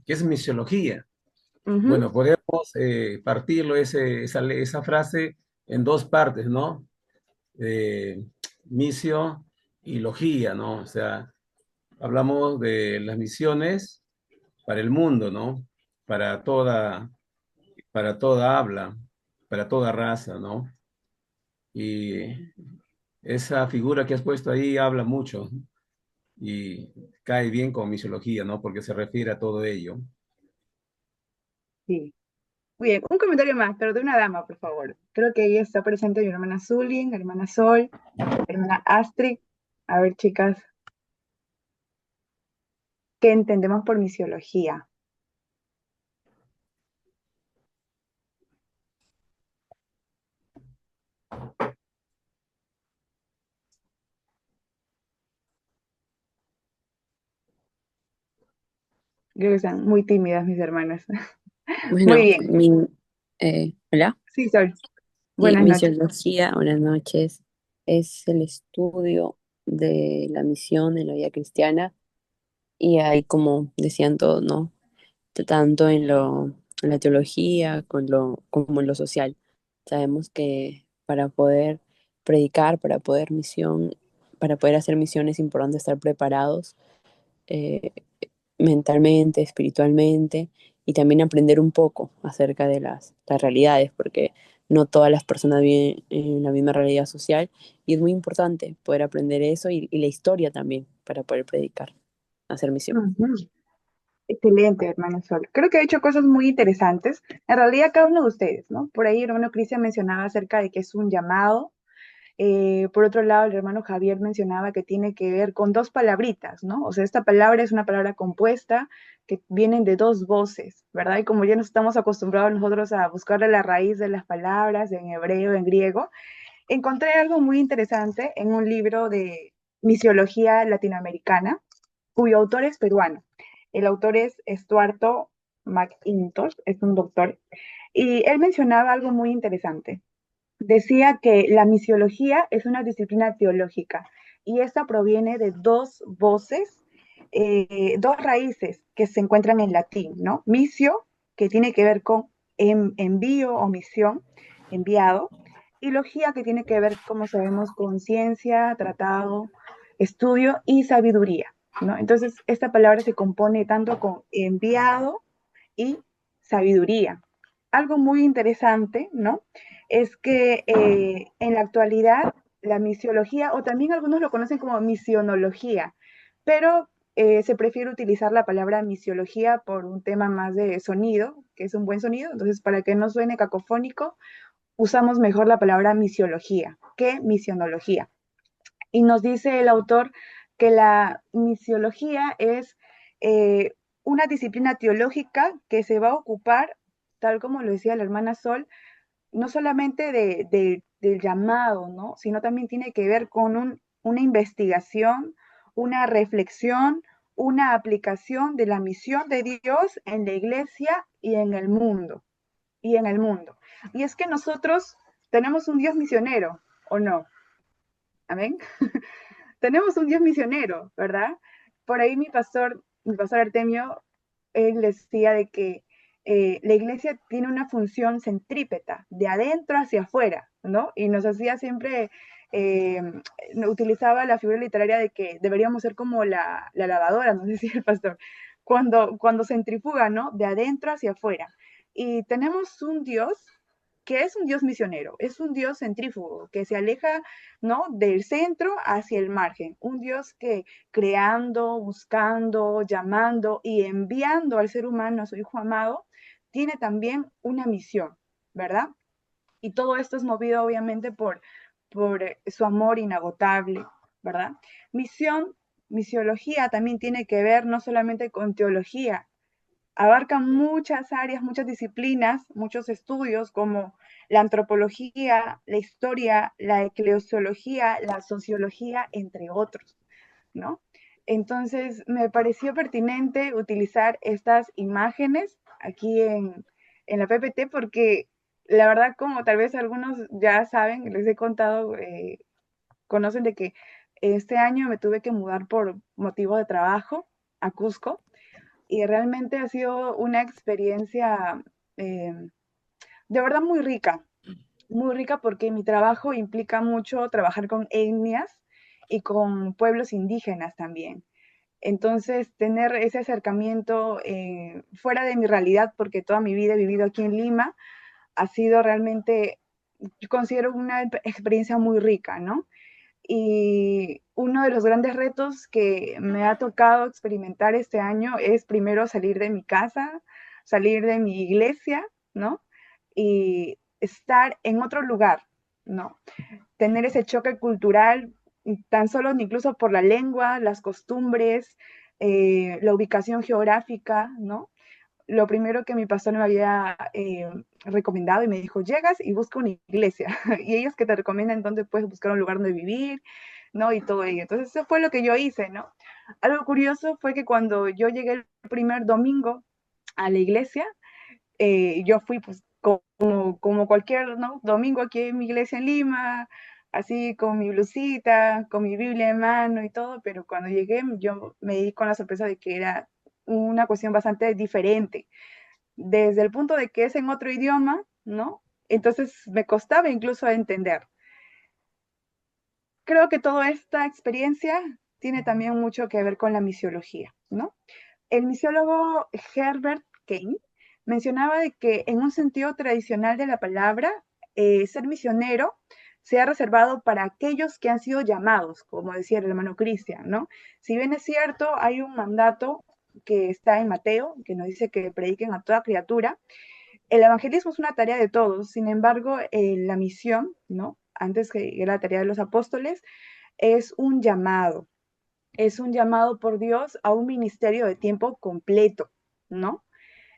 Speaker 2: ¿Qué es misiología?
Speaker 7: Ujú.
Speaker 2: Bueno, podemos partirlo esa frase en dos partes, ¿no? Misio y logía, ¿no? O sea, hablamos de las misiones para el mundo, ¿no? Para toda, para toda habla, para toda raza, ¿no? Y esa figura que has puesto ahí habla mucho y cae bien con misiología, ¿no? Porque se refiere a todo ello.
Speaker 7: Sí. Muy bien, un comentario más, pero de una dama, por favor. Creo que ahí está presente mi hermana Zulin, hermana Sol, hermana Astrid. A ver, chicas, ¿qué entendemos por misiología? Creo que están muy tímidas mis hermanas. Muy
Speaker 9: Bueno,
Speaker 7: bien.
Speaker 9: hola.
Speaker 7: Sí, Sol.
Speaker 9: Sí,
Speaker 7: Buenas noches.
Speaker 9: misiología, buenas noches. Es el estudio de la misión en la vida cristiana y hay, como decían todos, ¿no? Tanto en la teología como en lo social. Sabemos que para poder predicar, para poder hacer misión es importante estar preparados eh, mentalmente, espiritualmente, y también aprender un poco acerca de las realidades, porque no todas las personas viven en la misma realidad social, y es muy importante poder aprender eso y la historia también para poder predicar, hacer misión.
Speaker 7: Ujú. Excelente, hermano Sol. Creo que ha hecho cosas muy interesantes. En realidad, cada uno de ustedes, ¿no? Por ahí, hermano Cristian mencionaba acerca de que es un llamado. Por otro lado, el hermano Javier mencionaba que tiene que ver con dos palabritas, ¿no? O sea, esta palabra es una palabra compuesta que vienen de dos voces, ¿verdad? Y como ya nos estamos acostumbrados nosotros a buscarle la raíz de las palabras en hebreo, en griego, encontré algo muy interesante en un libro de misiología latinoamericana, cuyo autor es peruano. El autor es Estuardo McIntosh, es un doctor, y él mencionaba algo muy interesante. Decía que la misiología es una disciplina teológica y esta proviene de dos voces dos raíces que se encuentran en latín, ¿no? Misio, que tiene que ver con envío o misión, enviado, y logía, que tiene que ver, como sabemos, con ciencia, tratado, estudio y sabiduría, ¿no? Entonces, esta palabra se compone tanto con enviado y sabiduría. Algo muy interesante, ¿no? Es que en la actualidad la misiología, o también algunos lo conocen como misionología, pero se prefiere utilizar la palabra misiología por un tema más de sonido, que es un buen sonido, entonces para que no suene cacofónico, usamos mejor la palabra misiología que misionología. Y nos dice el autor que la misiología es eh, una disciplina teológica que se va a ocupar, tal como lo decía la hermana Sol, no solamente del llamado, ¿no? Sino también tiene que ver con una investigación, una reflexión, una aplicación de la misión de Dios en la iglesia y en el mundo. Y en el mundo. Y es que nosotros tenemos un Dios misionero, ¿o no? Amén. Tenemos un Dios misionero, ¿verdad? Por ahí mi pastor Artemio, él decía de que la iglesia tiene una función centrípeta, de adentro hacia afuera, ¿no? Y nos hacía siempre, eh, utilizaba la figura literaria de que deberíamos ser como la lavadora, nos decía el pastor, cuando centrifuga, ¿no? De adentro hacia afuera. Y tenemos un Dios que es un Dios misionero, es un Dios centrífugo, que se aleja, ¿no? Del centro hacia el margen, un Dios que creando, buscando, llamando y enviando al ser humano, a su Hijo amado, tiene también una misión, ¿verdad? Y todo esto es movido obviamente por su amor inagotable, ¿verdad? Misión, misiología también tiene que ver no solamente con teología, abarca muchas áreas, muchas disciplinas, muchos estudios como la antropología, la historia, la eclesiología, la sociología, entre otros, ¿no? Entonces, me pareció pertinente utilizar estas imágenes aquí en la PPT porque la verdad, como tal vez algunos ya saben, les he contado, conocen de que este año me tuve que mudar por motivo de trabajo a Cusco y realmente ha sido una experiencia eh, de verdad muy rica porque mi trabajo implica mucho trabajar con etnias y con pueblos indígenas también. Entonces, tener ese acercamiento fuera de mi realidad, porque toda mi vida he vivido aquí en Lima, ha sido realmente, yo considero una experiencia muy rica, ¿no? Y uno de los grandes retos que me ha tocado experimentar este año es primero salir de mi casa, salir de mi iglesia, ¿no? Y estar en otro lugar, ¿no? Tener ese choque cultural, tan solo incluso por la lengua, las costumbres, la ubicación geográfica, ¿no? Lo primero que mi pastor me había recomendado y me dijo, llegas y busca una iglesia. Y ellos que te recomiendan dónde puedes buscar un lugar donde vivir, ¿no? Y todo ello. Entonces, eso fue lo que yo hice, ¿no? Algo curioso fue que cuando yo llegué el primer domingo a la iglesia, yo fui pues como cualquier, ¿no? Domingo aquí en mi iglesia en Lima, así con mi blusita, con mi Biblia en mano y todo, pero cuando llegué yo me di con la sorpresa de que era una cuestión bastante diferente, desde el punto de que es en otro idioma, ¿no? Entonces me costaba incluso entender. Creo que toda esta experiencia tiene también mucho que ver con la misiología, ¿no? El misiólogo Herbert Kane mencionaba de que en un sentido tradicional de la palabra, ser misionero se ha reservado para aquellos que han sido llamados, como decía el hermano Cristian, ¿no? Si bien es cierto, hay un mandato que está en Mateo, que nos dice que prediquen a toda criatura. El evangelismo es una tarea de todos, sin embargo, la misión, ¿no? Antes que la tarea de los apóstoles, es es un llamado por Dios a un ministerio de tiempo completo, ¿no?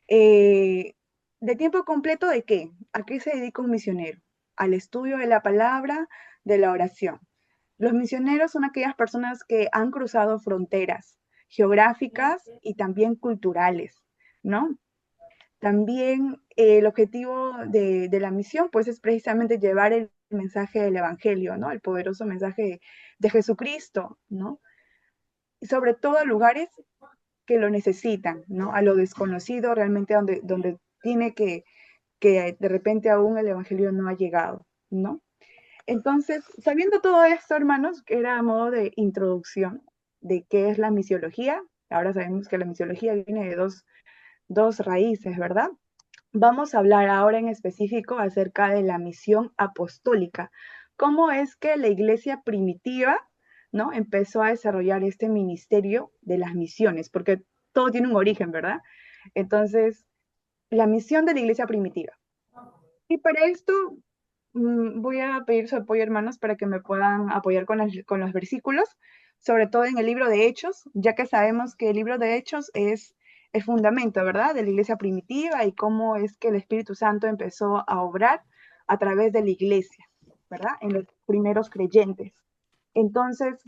Speaker 7: Eh, ¿De tiempo completo de qué? ¿A qué se dedica un misionero? Al estudio de la palabra, de la oración. Los misioneros son aquellas personas que han cruzado fronteras geográficas y también culturales, ¿no? También el objetivo de la misión, pues, es precisamente llevar el mensaje del Evangelio, ¿no? El poderoso mensaje de Jesucristo, ¿no? y sobre todo a lugares que lo necesitan, ¿no? A lo desconocido realmente donde tiene que de repente aún el Evangelio no ha llegado, ¿no? Entonces, sabiendo todo esto, hermanos, que era a modo de introducción de qué es la misiología, ahora sabemos que la misiología viene de dos raíces, ¿verdad? Vamos a hablar ahora en específico acerca de la misión apostólica. ¿Cómo es que la iglesia primitiva, ¿no?, empezó a desarrollar este ministerio de las misiones? Porque todo tiene un origen, ¿verdad? Entonces, la misión de la iglesia primitiva. Y para esto voy a pedir su apoyo, hermanos, para que me puedan apoyar con los versículos, sobre todo en el libro de Hechos, ya que sabemos que el libro de Hechos es el fundamento, ¿verdad?, de la iglesia primitiva y cómo es que el Espíritu Santo empezó a obrar a través de la iglesia, ¿verdad?, en los primeros creyentes. Entonces,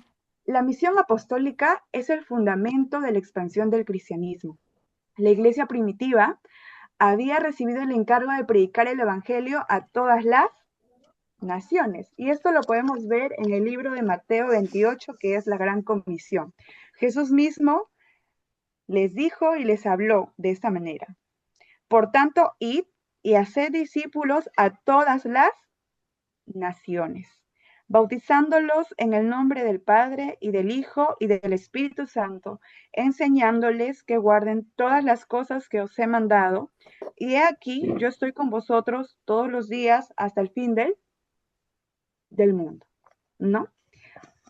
Speaker 7: la misión apostólica es el fundamento de la expansión del cristianismo. La iglesia primitiva había recibido el encargo de predicar el evangelio a todas las naciones. Y esto lo podemos ver en el libro de Mateo 28, que es la gran comisión. Jesús mismo les dijo y les habló de esta manera: por tanto, id y haced discípulos a todas las naciones, bautizándolos en el nombre del Padre y del Hijo y del Espíritu Santo, enseñándoles que guarden todas las cosas que os he mandado. Y he aquí, yo estoy con vosotros todos los días hasta el fin del mundo, ¿no?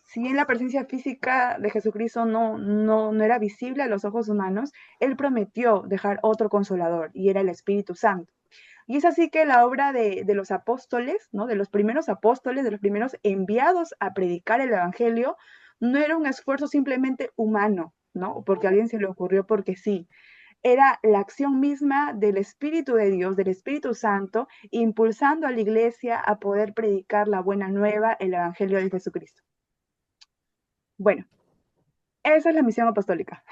Speaker 7: Si bien la presencia física de Jesucristo no era visible a los ojos humanos, Él prometió dejar otro consolador, y era el Espíritu Santo. Y es así que la obra de los apóstoles, ¿no?, de los primeros apóstoles, de los primeros enviados a predicar el Evangelio, no era un esfuerzo simplemente humano, ¿no?, porque a alguien se le ocurrió porque sí. Era la acción misma del Espíritu de Dios, del Espíritu Santo, impulsando a la iglesia a poder predicar la buena nueva, el Evangelio de Jesucristo. Bueno, esa es la misión apostólica,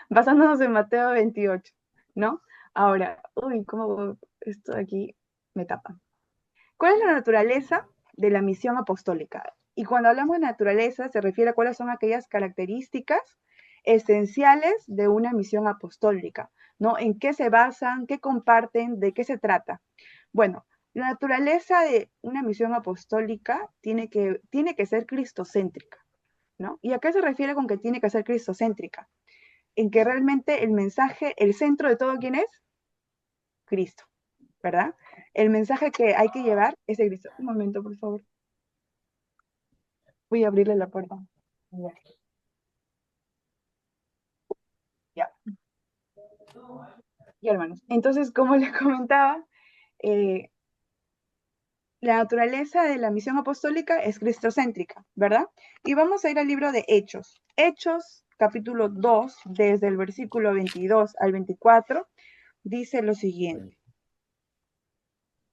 Speaker 7: basándonos en Mateo 28, ¿no? Ahora, cómo esto de aquí me tapa. ¿Cuál es la naturaleza de la misión apostólica? Y cuando hablamos de naturaleza, se refiere a cuáles son aquellas características esenciales de una misión apostólica, ¿no? ¿En qué se basan? ¿Qué comparten? ¿De qué se trata? Bueno, la naturaleza de una misión apostólica tiene que ser cristocéntrica, ¿no? ¿Y a qué se refiere con que tiene que ser cristocéntrica? En que realmente el mensaje, el centro de todo, ¿quién es? Cristo, ¿verdad? El mensaje que hay que llevar es de Cristo. Un momento, por favor. Voy a abrirle la puerta. Ya. Ya, hermanos. Entonces, como les comentaba, la naturaleza de la misión apostólica es cristocéntrica, ¿verdad? Y vamos a ir al libro de Hechos. Hechos, capítulo 2, desde el versículo 22 al 24, dice lo siguiente.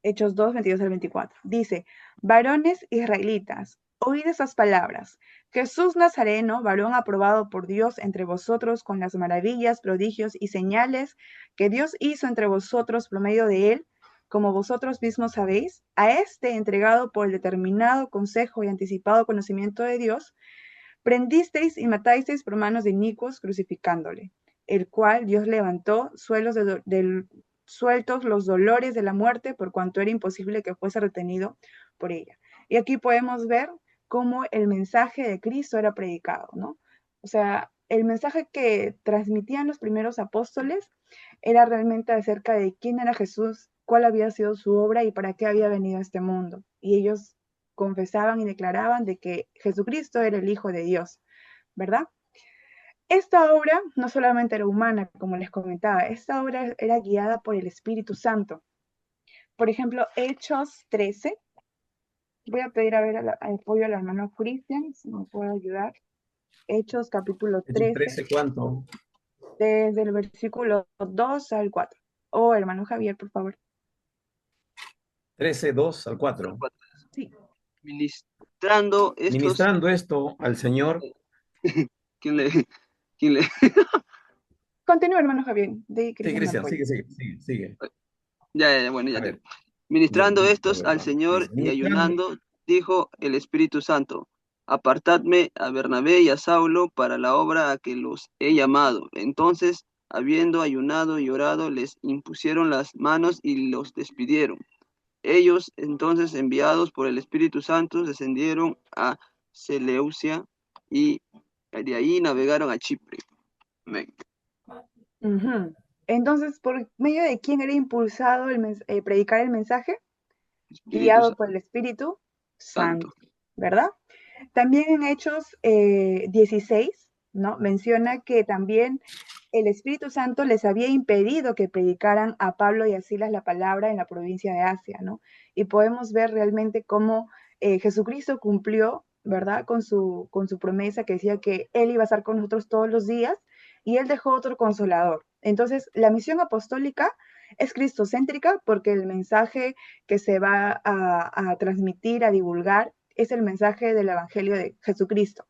Speaker 7: Hechos 2, 22 al 24. Dice: varones israelitas, oíd esas palabras. Jesús Nazareno, varón aprobado por Dios entre vosotros con las maravillas, prodigios y señales que Dios hizo entre vosotros por medio de él, como vosotros mismos sabéis, a este entregado por el determinado consejo y anticipado conocimiento de Dios, prendisteis y matasteis por manos de inicuos, crucificándole, el cual Dios levantó, sueltos los dolores de la muerte, por cuanto era imposible que fuese retenido por ella. Y aquí podemos ver cómo el mensaje de Cristo era predicado, ¿no? O sea, el mensaje que transmitían los primeros apóstoles era realmente acerca de quién era Jesús, cuál había sido su obra y para qué había venido a este mundo. Y ellos confesaban y declaraban de que Jesucristo era el Hijo de Dios, ¿verdad? Esta obra no solamente era humana, como les comentaba, esta obra era guiada por el Espíritu Santo. Por ejemplo, Hechos 13. Voy a pedir a ver al apoyo al hermano Cristian, si me puede ayudar. Hechos capítulo 13.
Speaker 2: Hechos 13, ¿cuánto?
Speaker 7: Desde el versículo 2 al 4. Hermano Javier, por favor.
Speaker 2: 13, 2 al 4.
Speaker 7: Sí.
Speaker 3: Ministrando
Speaker 2: esto al Señor.
Speaker 3: ¿Quién le?
Speaker 7: Continúa, hermano Javier.
Speaker 2: Sí, Cristian, sigue.
Speaker 3: Bueno, ya te. Ministrando estos al Señor y ayunando, dijo el Espíritu Santo: apartadme a Bernabé y a Saulo para la obra a que los he llamado. Entonces, habiendo ayunado y orado, les impusieron las manos y los despidieron. Ellos, entonces, enviados por el Espíritu Santo, descendieron a Seleucia y de ahí navegaron a Chipre. Amén.
Speaker 7: Ujú. Entonces, ¿por medio de quién era impulsado predicar el mensaje?
Speaker 3: Espíritu
Speaker 7: Guiado por el Espíritu
Speaker 3: Santo.
Speaker 7: Santo, ¿verdad? También en Hechos 16, ¿no? Menciona que también el Espíritu Santo les había impedido que predicaran a Pablo y a Silas la palabra en la provincia de Asia, ¿no? Y podemos ver realmente cómo Jesucristo cumplió, ¿verdad? Con su promesa que decía que Él iba a estar con nosotros todos los días y Él dejó otro consolador. Entonces, la misión apostólica es cristocéntrica porque el mensaje que se va a transmitir, a divulgar, es el mensaje del Evangelio de Jesucristo,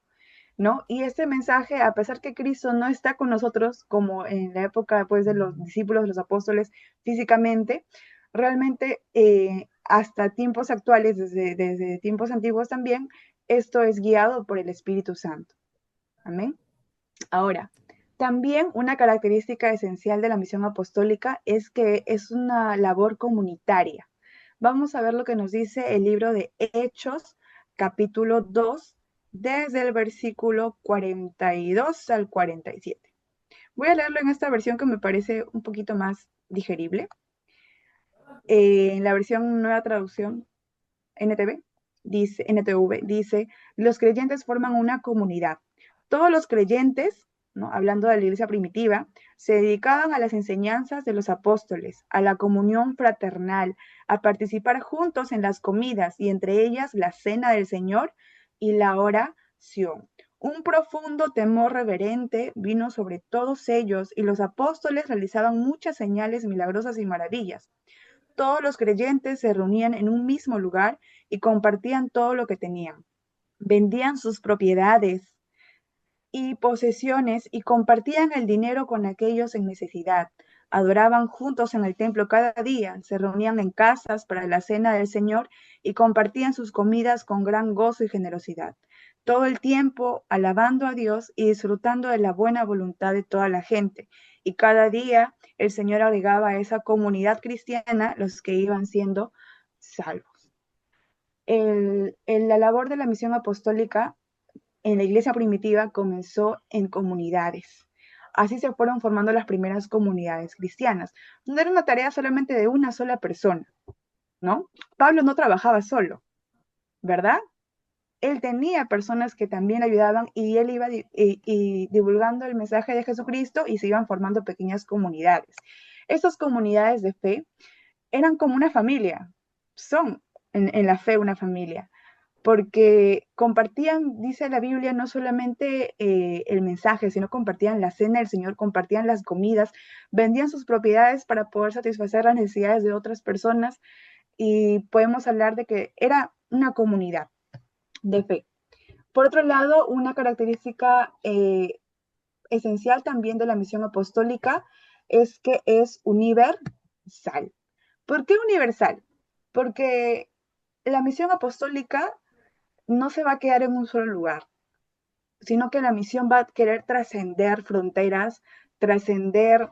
Speaker 7: ¿no? Y este mensaje, a pesar que Cristo no está con nosotros, como en la época pues, de los discípulos, de los apóstoles, físicamente, realmente hasta tiempos actuales, desde tiempos antiguos también, esto es guiado por el Espíritu Santo. Amén. Ahora, también una característica esencial de la misión apostólica es que es una labor comunitaria. Vamos a ver lo que nos dice el libro de Hechos, capítulo 2, desde el versículo 42 al 47. Voy a leerlo en esta versión que me parece un poquito más digerible. En la versión Nueva Traducción NTV, dice, los creyentes forman una comunidad. Todos los creyentes, ¿no? Hablando de la iglesia primitiva, se dedicaban a las enseñanzas de los apóstoles, a la comunión fraternal, a participar juntos en las comidas y entre ellas la cena del Señor y la oración. Un profundo temor reverente vino sobre todos ellos y los apóstoles realizaban muchas señales milagrosas y maravillas. Todos los creyentes se reunían en un mismo lugar y compartían todo lo que tenían. Vendían sus propiedades y posesiones y compartían el dinero con aquellos en necesidad. Adoraban juntos en el templo cada día, se reunían en casas para la cena del Señor y compartían sus comidas con gran gozo y generosidad. Todo el tiempo alabando a Dios y disfrutando de la buena voluntad de toda la gente. Y cada día el Señor agregaba a esa comunidad cristiana los que iban siendo salvos. La labor de la misión apostólica en la iglesia primitiva comenzó en comunidades. Así se fueron formando las primeras comunidades cristianas. No era una tarea solamente de una sola persona, ¿no? Pablo no trabajaba solo, ¿verdad? Él tenía personas que también ayudaban y él iba divulgando el mensaje de Jesucristo y se iban formando pequeñas comunidades. Estas comunidades de fe eran como una familia, son en la fe una familia, porque compartían, dice la Biblia, no solamente el mensaje, sino compartían la cena del Señor, compartían las comidas, vendían sus propiedades para poder satisfacer las necesidades de otras personas y podemos hablar de que era una comunidad de fe. Por otro lado, una característica esencial también de la misión apostólica es que es universal. ¿Por qué universal? Porque la misión apostólica no se va a quedar en un solo lugar, sino que la misión va a querer trascender fronteras, trascender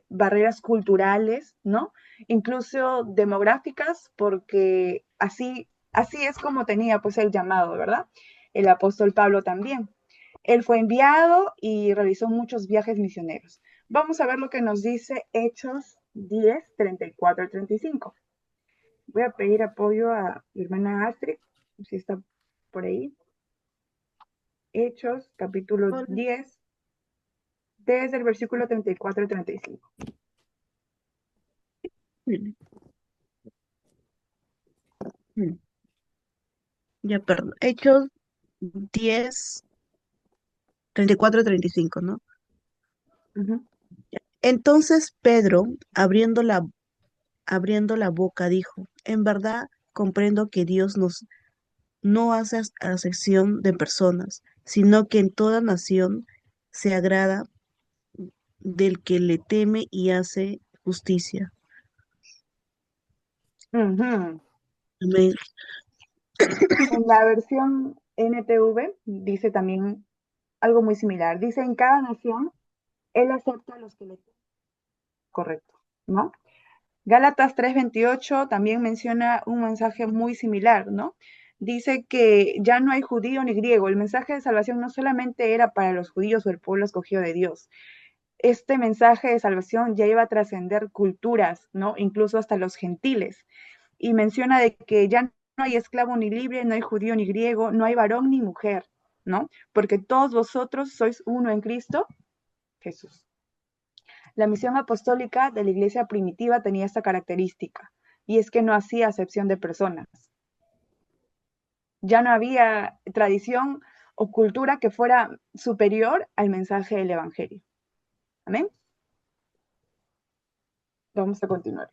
Speaker 7: barreras culturales, ¿no? Incluso demográficas, porque así es como tenía pues el llamado, ¿verdad? El apóstol Pablo también. Él fue enviado y realizó muchos viajes misioneros. Vamos a ver lo que nos dice Hechos 10, 34 al 35. Voy a pedir apoyo a mi hermana Astrid, si está por ahí. Hechos, capítulo 10, desde el versículo 34 al 35.
Speaker 5: Ya, perdón. Hechos 10, 34, 35, ¿no?
Speaker 7: Uh-huh.
Speaker 5: Entonces Pedro, abriendo la boca, dijo, en verdad comprendo que Dios no hace acepción de personas, sino que en toda nación se agrada del que le teme y hace justicia.
Speaker 7: Uh-huh.
Speaker 5: Amén.
Speaker 7: En la versión NTV dice también algo muy similar. Dice, en cada nación, Él acepta a los que le... Correcto, ¿no? Gálatas 3:28 también menciona un mensaje muy similar, ¿no? Dice que ya no hay judío ni griego. El mensaje de salvación no solamente era para los judíos o el pueblo escogido de Dios. Este mensaje de salvación ya iba a trascender culturas, ¿no? Incluso hasta los gentiles. Y menciona de que ya no hay esclavo ni libre, no hay judío ni griego, no hay varón ni mujer, ¿no? Porque todos vosotros sois uno en Cristo Jesús. La misión apostólica de la iglesia primitiva tenía esta característica, y es que no hacía acepción de personas. Ya no había tradición o cultura que fuera superior al mensaje del Evangelio. ¿Amén? Vamos a continuar.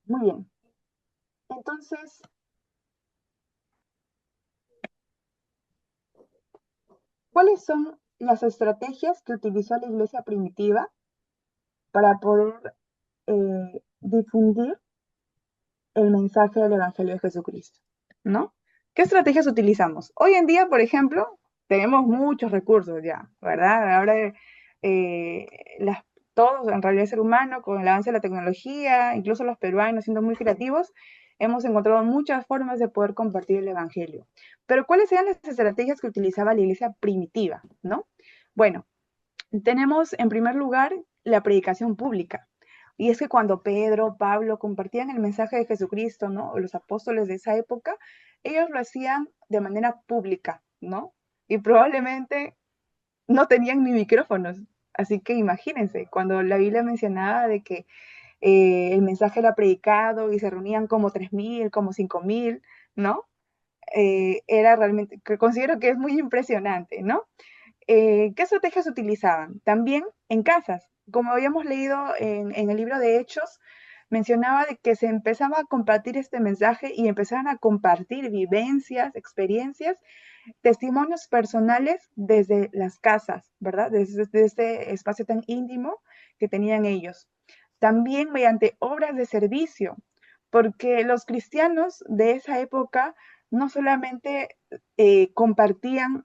Speaker 7: Muy bien. Entonces, ¿cuáles son las estrategias que utilizó la iglesia primitiva para poder difundir el mensaje del Evangelio de Jesucristo? ¿No? ¿Qué estrategias utilizamos? Hoy en día, por ejemplo, tenemos muchos recursos ya, ¿verdad? Ahora todos, en realidad, el ser humano, con el avance de la tecnología, incluso los peruanos siendo muy creativos, hemos encontrado muchas formas de poder compartir el Evangelio. Pero ¿cuáles eran las estrategias que utilizaba la iglesia primitiva? ¿No? Bueno, tenemos en primer lugar la predicación pública. Y es que cuando Pedro, Pablo compartían el mensaje de Jesucristo, ¿no? O los apóstoles de esa época, ellos lo hacían de manera pública, ¿no? Y probablemente no tenían ni micrófonos. Así que imagínense, cuando la Biblia mencionaba de que el mensaje era predicado y se reunían como 3,000, como 5,000, ¿no? Era realmente, que considero que es muy impresionante, ¿no? ¿Qué estrategias utilizaban? También en casas. Como habíamos leído en el libro de Hechos, mencionaba de que se empezaba a compartir este mensaje y empezaban a compartir vivencias, experiencias, testimonios personales desde las casas, ¿verdad? Desde este espacio tan íntimo que tenían ellos. También mediante obras de servicio, porque los cristianos de esa época no solamente compartían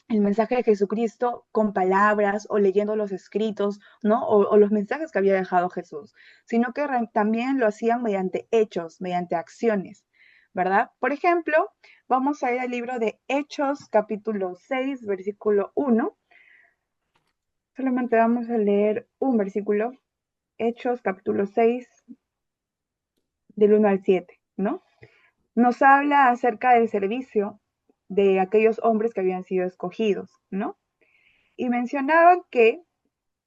Speaker 7: el mensaje de Jesucristo con palabras o leyendo los escritos, ¿no? O los mensajes que había dejado Jesús, sino que también lo hacían mediante hechos, mediante acciones, ¿verdad? Por ejemplo, vamos a ir al libro de Hechos, capítulo 6, versículo 1. Solamente vamos a leer un versículo. Hechos, capítulo 6, del 1 al 7, ¿no? Nos habla acerca del servicio de aquellos hombres que habían sido escogidos, ¿no? Y mencionaban que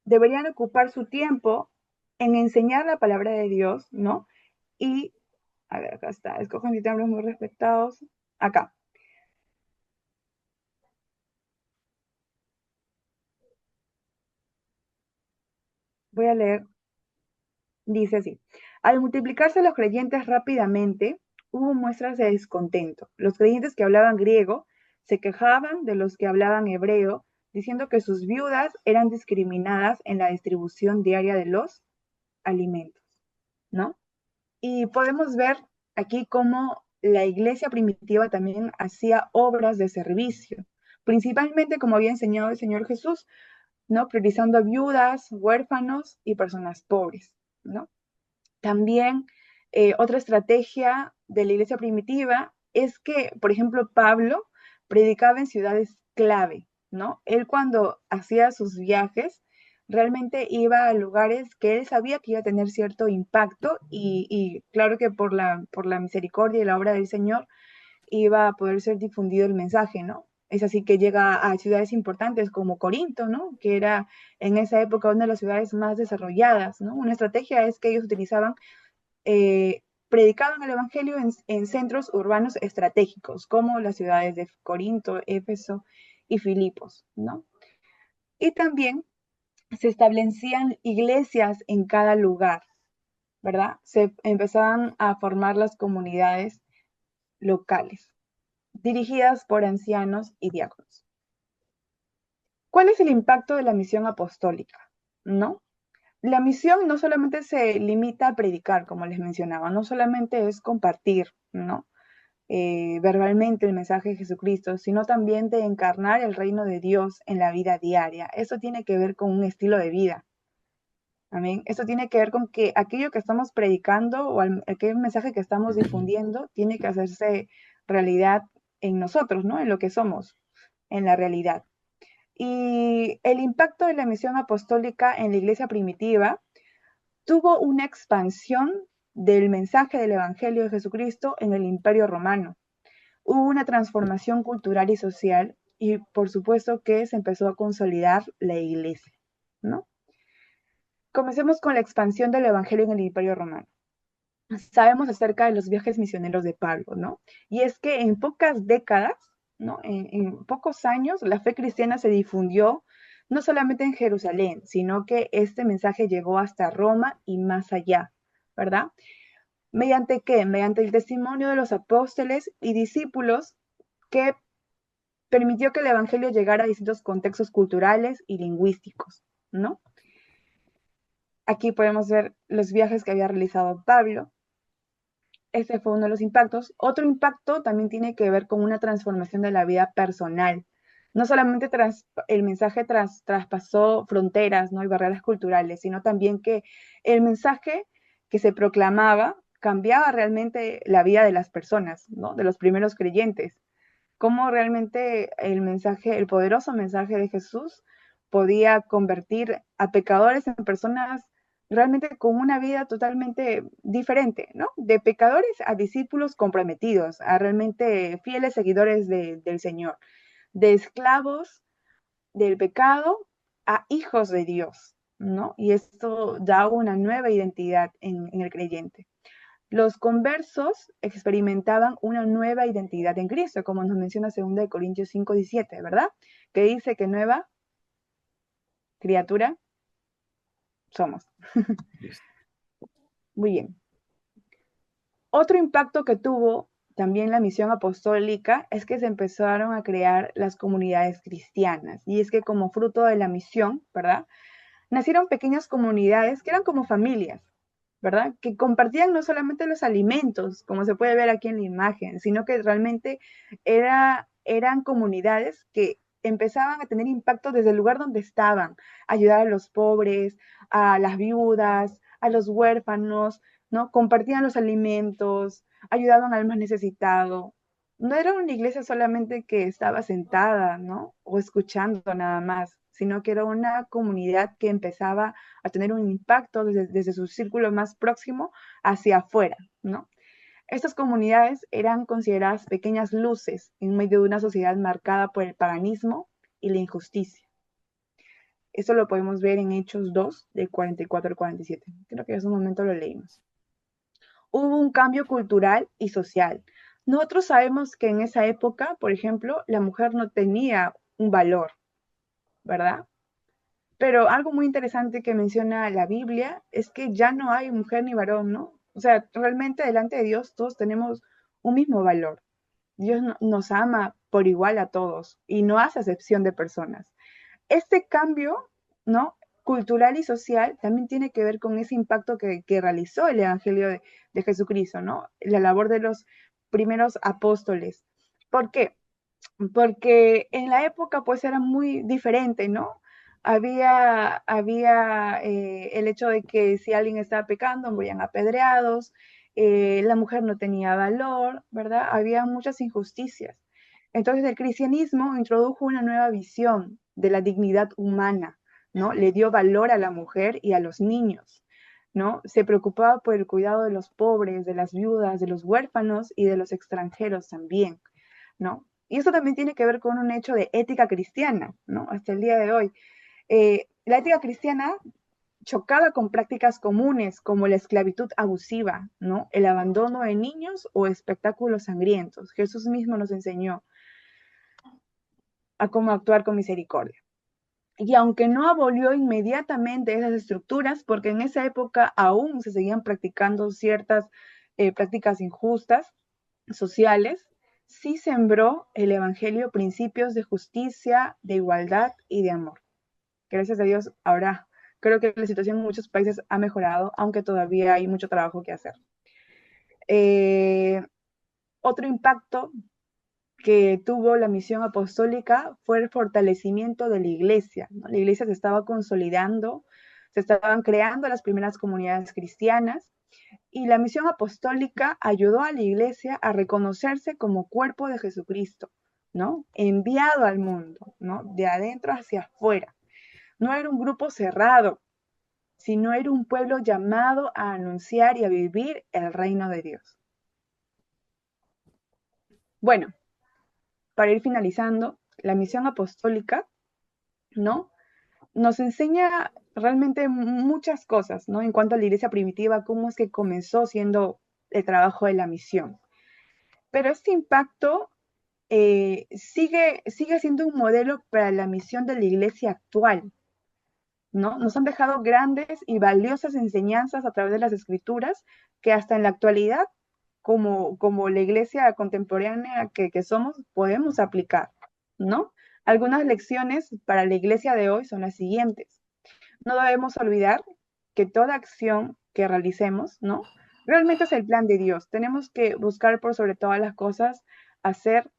Speaker 7: deberían ocupar su tiempo en enseñar la palabra de Dios, ¿no? Y, a ver, acá está, escojan discípulos muy respetados. Acá. Voy a leer. Dice así. Al multiplicarse los creyentes rápidamente, hubo muestras de descontento. Los creyentes que hablaban griego se quejaban de los que hablaban hebreo, diciendo que sus viudas eran discriminadas en la distribución diaria de los alimentos, ¿no? Y podemos ver aquí cómo la iglesia primitiva también hacía obras de servicio, principalmente como había enseñado el Señor Jesús, ¿no? Priorizando a viudas, huérfanos y personas pobres, ¿no? También otra estrategia de la iglesia primitiva es que, por ejemplo, Pablo predicaba en ciudades clave, ¿no? Él cuando hacía sus viajes, realmente iba a lugares que él sabía que iba a tener cierto impacto y claro que por la misericordia y la obra del Señor iba a poder ser difundido el mensaje, ¿no? Es así que llega a ciudades importantes como Corinto, ¿no? Que era en esa época una de las ciudades más desarrolladas, ¿no? Una estrategia es que ellos utilizaban, predicaban el Evangelio en centros urbanos estratégicos, como las ciudades de Corinto, Éfeso y Filipos, ¿no? Y también se establecían iglesias en cada lugar, ¿verdad? Se empezaban a formar las comunidades locales, dirigidas por ancianos y diáconos. ¿Cuál es el impacto de la misión apostólica? ¿No? La misión no solamente se limita a predicar, como les mencionaba, no solamente es compartir, ¿no? verbalmente el mensaje de Jesucristo, sino también de encarnar el reino de Dios en la vida diaria. Eso tiene que ver con un estilo de vida. Amén. Esto tiene que ver con que aquello que estamos predicando o aquel mensaje que estamos difundiendo tiene que hacerse realidad en nosotros, ¿no? En lo que somos, en la realidad. Y el impacto de la misión apostólica en la iglesia primitiva tuvo una expansión del mensaje del Evangelio de Jesucristo en el Imperio Romano. Hubo una transformación cultural y social y por supuesto que se empezó a consolidar la iglesia, ¿no? Comencemos con la expansión del Evangelio en el Imperio Romano. Sabemos acerca de los viajes misioneros de Pablo, ¿no? Y es que en pocas décadas, ¿no? En pocos años, la fe cristiana se difundió no solamente en Jerusalén, sino que este mensaje llegó hasta Roma y más allá, ¿verdad? ¿Mediante qué? Mediante el testimonio de los apóstoles y discípulos que permitió que el Evangelio llegara a distintos contextos culturales y lingüísticos, ¿no? Aquí podemos ver los viajes que había realizado Pablo. Ese fue uno de los impactos. Otro impacto también tiene que ver con una transformación de la vida personal. No solamente el mensaje traspasó fronteras, ¿no? Y barreras culturales, sino también que el mensaje que se proclamaba cambiaba realmente la vida de las personas, ¿no? De los primeros creyentes. Cómo realmente el mensaje, el poderoso mensaje de Jesús podía convertir a pecadores en personas realmente con una vida totalmente diferente, ¿no? De pecadores a discípulos comprometidos, a realmente fieles seguidores del Señor, de esclavos del pecado a hijos de Dios, ¿no? Y esto da una nueva identidad en el creyente. Los conversos experimentaban una nueva identidad en Cristo, como nos menciona 2 Corintios 5:17, ¿verdad? Que dice que nueva criatura somos. Muy bien. Otro impacto que tuvo también la misión apostólica es que se empezaron a crear las comunidades cristianas. Y es que como fruto de la misión, ¿verdad? Nacieron pequeñas comunidades que eran como familias, ¿verdad? Que compartían no solamente los alimentos, como se puede ver aquí en la imagen, sino que realmente eran comunidades que empezaban a tener impacto desde el lugar donde estaban, ayudar a los pobres, a las viudas, a los huérfanos, ¿no? Compartían los alimentos, ayudaban al más necesitado. No era una iglesia solamente que estaba sentada, ¿no? O escuchando nada más, sino que era una comunidad que empezaba a tener un impacto desde su círculo más próximo hacia afuera, ¿no? Estas comunidades eran consideradas pequeñas luces en medio de una sociedad marcada por el paganismo y la injusticia. Esto lo podemos ver en Hechos 2, del 44 al 47. Creo que en ese momento lo leímos. Hubo un cambio cultural y social. Nosotros sabemos que en esa época, por ejemplo, la mujer no tenía un valor, ¿verdad? Pero algo muy interesante que menciona la Biblia es que ya no hay mujer ni varón, ¿no? O sea, realmente delante de Dios todos tenemos un mismo valor. Dios nos ama por igual a todos y no hace excepción de personas. Este cambio, ¿no? Cultural y social también tiene que ver con ese impacto que realizó el Evangelio de Jesucristo, ¿no? La labor de los primeros apóstoles. ¿Por qué? Porque en la época pues era muy diferente, ¿no? Había el hecho de que si alguien estaba pecando, morían apedreados, la mujer no tenía valor, ¿verdad? Había muchas injusticias. Entonces el cristianismo introdujo una nueva visión de la dignidad humana, ¿no? Le dio valor a la mujer y a los niños, ¿no? Se preocupaba por el cuidado de los pobres, de las viudas, de los huérfanos y de los extranjeros también, ¿no? Y eso también tiene que ver con un hecho de ética cristiana, ¿no? Hasta el día de hoy. La ética cristiana chocaba con prácticas comunes como la esclavitud abusiva, ¿no? El abandono de niños o espectáculos sangrientos. Jesús mismo nos enseñó a cómo actuar con misericordia. Y aunque no abolió inmediatamente esas estructuras, porque en esa época aún se seguían practicando ciertas prácticas injustas sociales, sí sembró el Evangelio principios de justicia, de igualdad y de amor. Gracias a Dios, ahora creo que la situación en muchos países ha mejorado, aunque todavía hay mucho trabajo que hacer. Otro impacto que tuvo la misión apostólica fue el fortalecimiento de la iglesia, ¿no? La iglesia se estaba consolidando, se estaban creando las primeras comunidades cristianas y la misión apostólica ayudó a la iglesia a reconocerse como cuerpo de Jesucristo, ¿no? Enviado al mundo, ¿no? De adentro hacia afuera. No era un grupo cerrado, sino era un pueblo llamado a anunciar y a vivir el reino de Dios. Bueno, para ir finalizando, la misión apostólica, ¿no? Nos enseña realmente muchas cosas, ¿no? En cuanto a la iglesia primitiva, cómo es que comenzó siendo el trabajo de la misión. Pero este impacto sigue siendo un modelo para la misión de la iglesia actual, ¿no? Nos han dejado grandes y valiosas enseñanzas a través de las escrituras que hasta en la actualidad, como la iglesia contemporánea que somos, podemos aplicar, ¿no? Algunas lecciones para la iglesia de hoy son las siguientes. No debemos olvidar que toda acción que realicemos, ¿no? Realmente es el plan de Dios. Tenemos que buscar por sobre todas las cosas hacer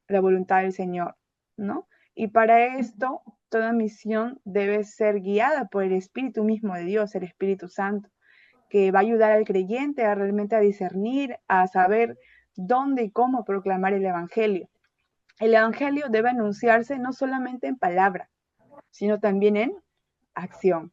Speaker 7: la voluntad del Señor, ¿no? Y para esto, toda misión debe ser guiada por el Espíritu mismo de Dios, el Espíritu Santo, que va a ayudar al creyente a realmente a discernir, a saber dónde y cómo proclamar el Evangelio. El Evangelio debe anunciarse no solamente en palabra, sino también en acción,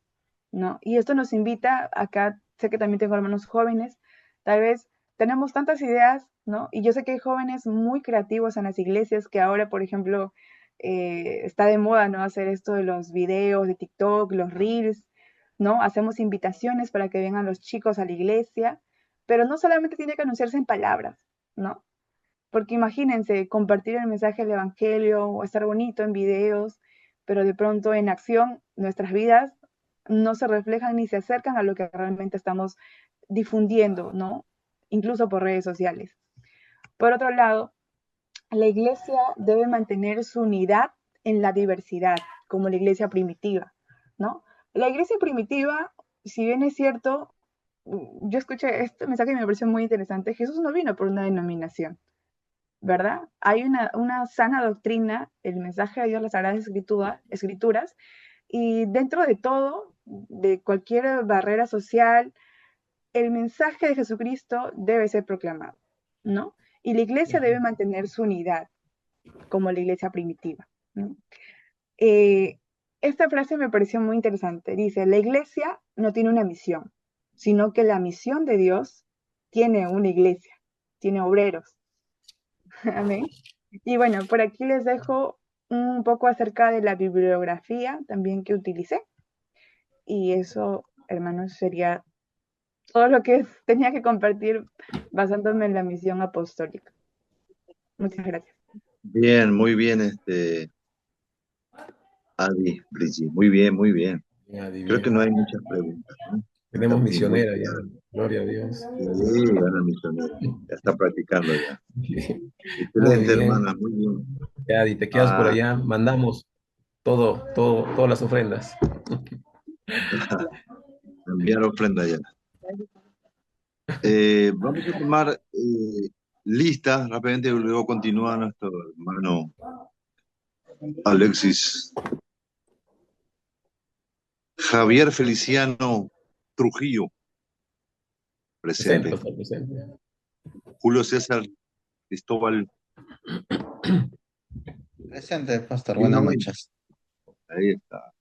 Speaker 7: ¿no? Y esto nos invita, acá sé que también tengo hermanos jóvenes, tal vez tenemos tantas ideas, ¿no? Y yo sé que hay jóvenes muy creativos en las iglesias que ahora, por ejemplo, está de moda, ¿no? Hacer esto de los videos de TikTok, los reels, ¿no? Hacemos invitaciones para que vengan los chicos a la iglesia, pero no solamente tiene que anunciarse en palabras, ¿no? Porque imagínense, compartir el mensaje del Evangelio o estar bonito en videos, pero de pronto en acción nuestras vidas no se reflejan ni se acercan a lo que realmente estamos difundiendo, ¿no? Incluso por redes sociales. Por otro lado, la iglesia debe mantener su unidad en la diversidad, como la iglesia primitiva, ¿no? La iglesia primitiva, si bien es cierto, yo escuché este mensaje y me pareció muy interesante, Jesús no vino por una denominación, ¿verdad? Hay una sana doctrina, el mensaje de Dios, las Sagradas Escrituras, y dentro de todo, de cualquier barrera social, el mensaje de Jesucristo debe ser proclamado, ¿no? Y la iglesia debe mantener su unidad, como la iglesia primitiva, ¿no? Esta frase me pareció muy interesante. Dice, la iglesia no tiene una misión, sino que la misión de Dios tiene una iglesia, tiene obreros. Amén. Y bueno, por aquí les dejo un poco acerca de la bibliografía también que utilicé. Y eso, hermanos, sería todo lo que tenía que compartir basándome en la misión apostólica. Muchas gracias.
Speaker 1: Bien, muy bien, Adi, Brigitte. Muy bien, muy bien.
Speaker 2: Adi,
Speaker 1: Creo que
Speaker 2: bien.
Speaker 1: no hay muchas preguntas, ¿no?
Speaker 2: Tenemos
Speaker 1: Está muy, muy
Speaker 2: misionera ya.
Speaker 1: claro.
Speaker 2: Gloria a Dios.
Speaker 1: Sí, gana misionero. Ya está practicando ya.
Speaker 2: Muy
Speaker 1: Excelente,
Speaker 2: bien.
Speaker 1: hermana, muy bien.
Speaker 2: Adi, te quedas por
Speaker 1: Ah,
Speaker 2: allá. Mandamos todas las ofrendas.
Speaker 1: enviar ofrenda ya. Vamos a tomar lista rápidamente y luego continúa nuestro hermano Alexis. Javier Feliciano Trujillo,
Speaker 2: Presente,
Speaker 1: presente.
Speaker 2: pastor, presente.
Speaker 1: Julio César Cristóbal,
Speaker 6: Presente, pastor. Buenas noches.
Speaker 1: ahí está.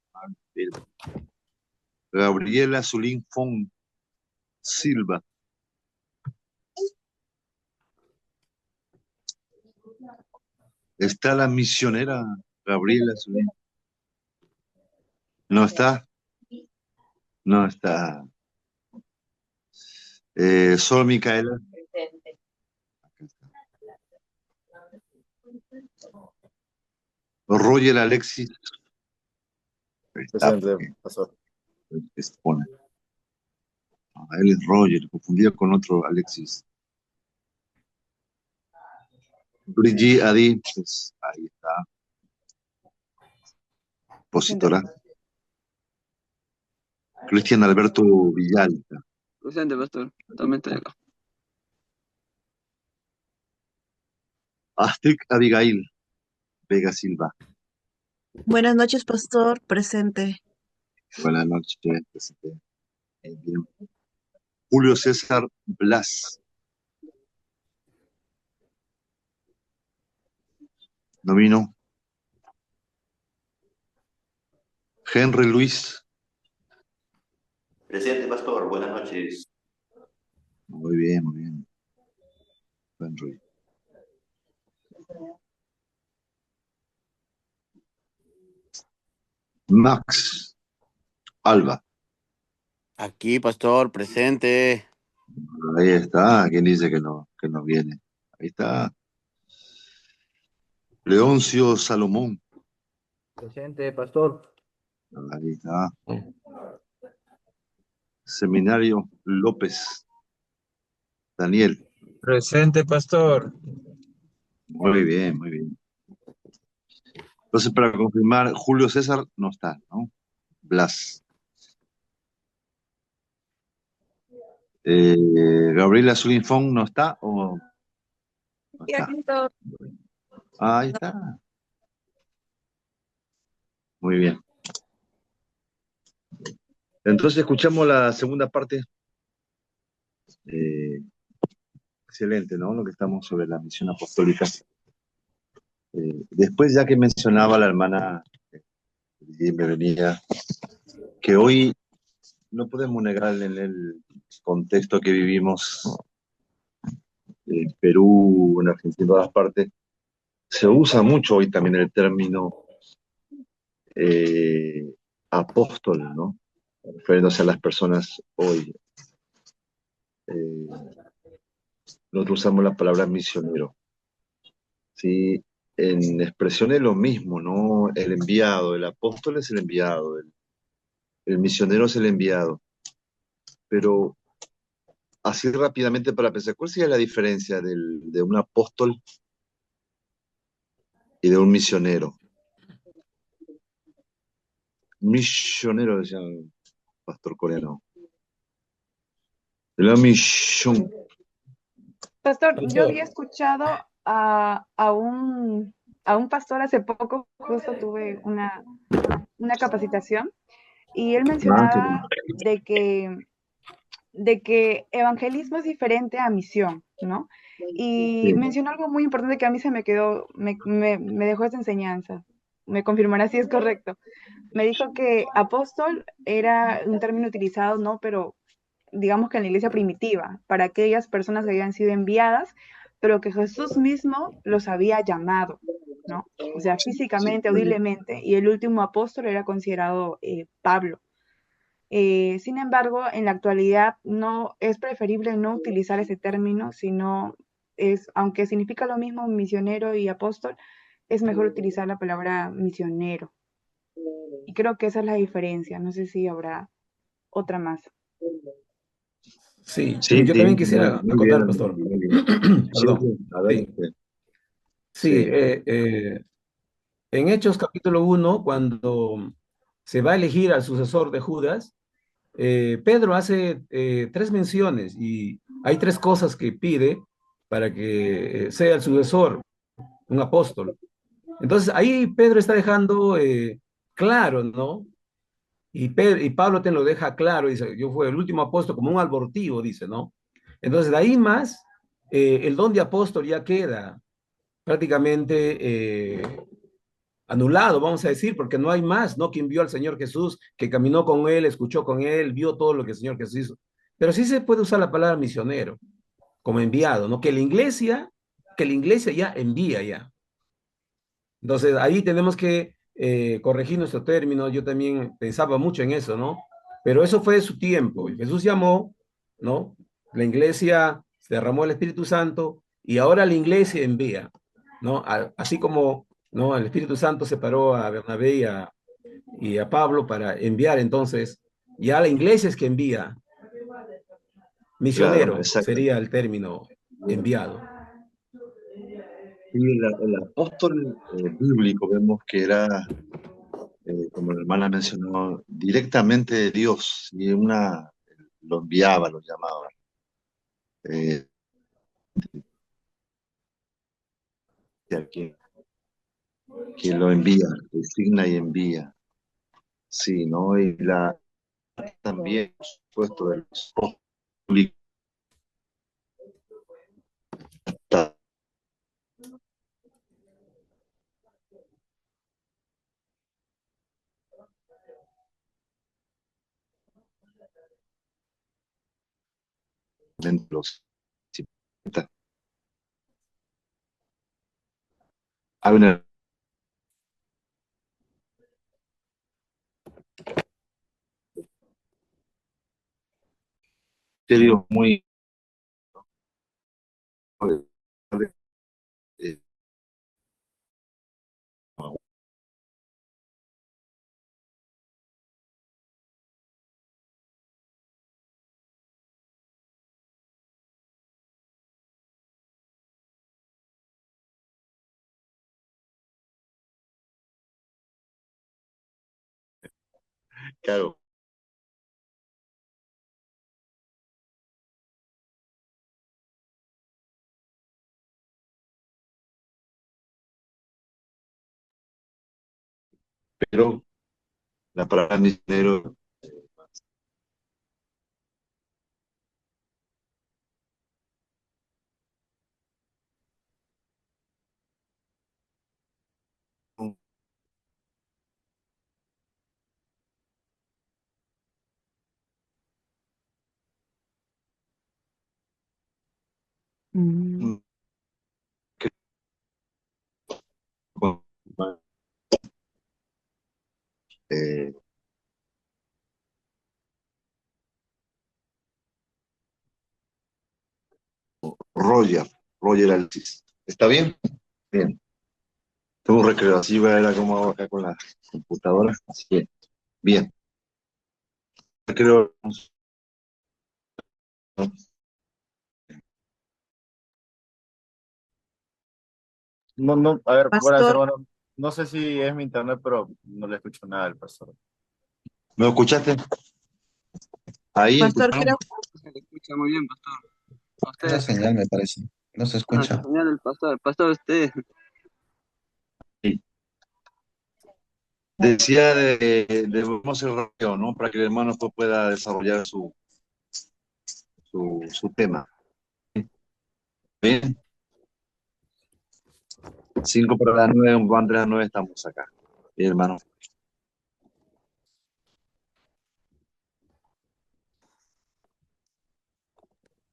Speaker 1: Gabriela Zulín Fon Silva. ¿Está la misionera Gabriela Zulín? ¿No está? No está. Solo Micaela. Roger Alexis. Está,
Speaker 8: Presente, pastor.
Speaker 1: pone. Él es Roger, confundido con otro Alexis. Brigitte Adi, pues ahí está. Expositora. Cristian Alberto Villalta.
Speaker 3: Presente, pastor. Totalmente de acá.
Speaker 1: Astrid Abigail Vega Silva.
Speaker 5: Buenas noches, pastor, presente.
Speaker 1: Buenas noches. Bien. Julio César Blas. No vino. Henry Luis.
Speaker 8: Presente, pastor. Buenas noches.
Speaker 1: Muy bien, muy bien. Henry. Max Alba.
Speaker 10: Aquí, pastor, presente.
Speaker 1: Ahí está. ¿Quién dice que no viene? Ahí está. Leoncio Salomón.
Speaker 4: Presente, pastor.
Speaker 1: Ahí está. Seminario López. Daniel.
Speaker 11: Presente, pastor.
Speaker 1: Muy bien, muy bien. Entonces, para confirmar, Julio César no está, ¿no? Blas. Gabriela Zulinfón no está o no
Speaker 7: Y
Speaker 1: está.
Speaker 7: aquí está.
Speaker 1: Ahí está. Muy bien. Entonces escuchamos la segunda parte. Excelente, ¿no? Lo que estamos sobre la misión apostólica. Después, ya que mencionaba la hermana bienvenida, que hoy no podemos negar en el contexto que vivimos en Perú, en Argentina, en todas partes, se usa mucho hoy también el término apóstol, ¿no? Refiriéndose a las personas hoy. Nosotros usamos la palabra misionero. ¿Sí? En expresión es lo mismo, ¿no? El enviado, el apóstol es el enviado, el misionero es el enviado. Pero así rápidamente para pensar, ¿cuál sería la diferencia de un apóstol y de un misionero? Misionero, decía el pastor coreano. La misión.
Speaker 7: Pastor, yo
Speaker 2: Pastor.
Speaker 7: había escuchado a un pastor hace poco, justo tuve una capacitación, y él
Speaker 1: Qué bueno.
Speaker 7: mencionaba de que evangelismo es diferente a misión, ¿no? Y
Speaker 1: Sí.
Speaker 7: mencionó algo muy importante que a mí se me quedó, me dejó esa enseñanza. Me confirmará si es correcto. Me dijo que apóstol era un término utilizado, ¿no? Pero digamos que en la iglesia primitiva, para aquellas personas que habían sido enviadas, pero que Jesús mismo los había llamado, ¿no? O sea,
Speaker 1: Sí,
Speaker 7: físicamente,
Speaker 1: muy bien.
Speaker 7: audiblemente, y el último apóstol era considerado Pablo. Sin embargo, en la actualidad no es preferible no utilizar ese término, sino es, aunque significa lo mismo misionero y apóstol, es mejor utilizar la palabra misionero. Y creo que esa es la diferencia. No sé si habrá otra más.
Speaker 2: Sí,
Speaker 1: Sí,
Speaker 2: yo
Speaker 1: sí,
Speaker 2: también
Speaker 1: muy,
Speaker 2: quisiera
Speaker 1: muy bien,
Speaker 2: acotar, pastor.
Speaker 1: muy bien. Sí,
Speaker 2: Perdón.
Speaker 1: sí, a ver,
Speaker 2: Sí, sí.
Speaker 1: sí,
Speaker 2: En Hechos capítulo 1, cuando se va a elegir al sucesor de Judas, Pedro hace tres menciones y hay tres cosas que pide para que sea el sucesor, un apóstol. Entonces ahí Pedro está dejando claro, ¿no? Y Pablo te lo deja claro, dice, yo fui el último apóstol como un abortivo, dice, ¿no? Entonces de ahí más, el don de apóstol ya queda prácticamente anulado, vamos a decir, porque no hay más, ¿no? Quien vio al Señor Jesús, que caminó con él, escuchó con él, vio todo lo que el Señor Jesús hizo. Pero sí se puede usar la palabra misionero como enviado, ¿no? Que la iglesia ya envía ya. Entonces ahí tenemos que corregir nuestro término. Yo también pensaba mucho en eso, ¿no? Pero eso fue su tiempo. Y Jesús llamó, ¿no? La iglesia se derramó el Espíritu Santo y ahora la iglesia envía, ¿no? Así como, ¿no? El Espíritu Santo separó a Bernabé y a Pablo para enviar, entonces ya la iglesia es que envía.
Speaker 1: claro,
Speaker 2: Misionero
Speaker 1: exacto.
Speaker 2: sería el término enviado.
Speaker 1: Y el apóstol bíblico vemos que era, como la hermana mencionó, directamente de Dios, y lo enviaba, lo llamaba. Eh, a quien lo envía, designa y envía. Sí, ¿no? Y también, por supuesto, de los apóstoles, los 50. Hay una serie muy eh, claro, pero la palabra misionero
Speaker 5: Mm,
Speaker 1: que eh, Roger Altis. ¿Está bien? Bien. Tengo un recreo, así voy a ver cómo hago acá con la computadora. Así que, bien. Recreo.
Speaker 8: No, no, a ver, buenas
Speaker 5: Pastor,
Speaker 8: hermanos. No sé si es mi internet, pero no le escucho nada al pastor.
Speaker 1: ¿Me escuchaste? Ahí,
Speaker 5: pastor,
Speaker 1: ¿escucharon?
Speaker 5: creo,
Speaker 3: Se le escucha muy bien, pastor. A
Speaker 6: Es la
Speaker 3: usted.
Speaker 6: señal, me parece. No se
Speaker 3: Ah, su
Speaker 6: escucha.
Speaker 3: señal del pastor. Pastor, usted.
Speaker 1: Sí. Decía de vamos el recreo, ¿no? Para que el hermano pues, pueda desarrollar su tema. Bien. 5 para las 9, un van de las 9 estamos acá. Bien, hermano.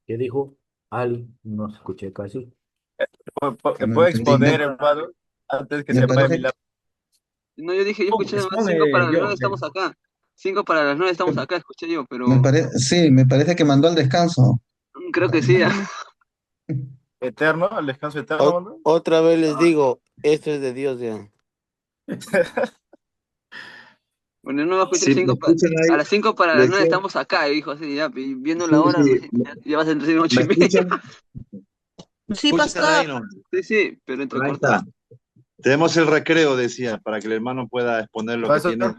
Speaker 4: ¿Qué dijo? Ali, no se escuché casi.
Speaker 6: Que no
Speaker 8: ¿Puedo
Speaker 6: entendí.
Speaker 8: exponer, hermano, antes que
Speaker 6: Me
Speaker 8: se apague mi
Speaker 6: parece,
Speaker 8: laptop?
Speaker 3: No, yo dije, yo escuché además 5
Speaker 2: Expone
Speaker 3: para las 9
Speaker 2: yo.
Speaker 3: estamos acá. 5 para las 9 estamos acá, escuché yo, pero
Speaker 6: sí, me parece que mandó al descanso.
Speaker 3: creo que sí.
Speaker 8: ¿Eterno? ¿Al descanso eterno, mano?
Speaker 10: Otra vez les digo, esto es de Dios ya.
Speaker 3: Bueno, no va a escuchar
Speaker 1: Si me
Speaker 3: 5
Speaker 1: escuchan
Speaker 3: a
Speaker 1: ahí,
Speaker 3: las 5 para las
Speaker 1: les
Speaker 3: 9
Speaker 1: decía,
Speaker 3: estamos acá, y dijo así, ya, y viendo la
Speaker 1: sí,
Speaker 3: hora,
Speaker 1: sí,
Speaker 3: recién ya va a ser entre 8
Speaker 1: ¿me
Speaker 3: y media.
Speaker 1: escuchan? ¿Me
Speaker 5: sí,
Speaker 1: escuchan
Speaker 5: pastor.
Speaker 1: ahí, no?
Speaker 3: Sí, sí, pero
Speaker 1: Ahí
Speaker 3: entrecortado.
Speaker 1: está. Tenemos el recreo, decía, para que el hermano pueda exponer lo que
Speaker 8: Pastor,
Speaker 1: tiene.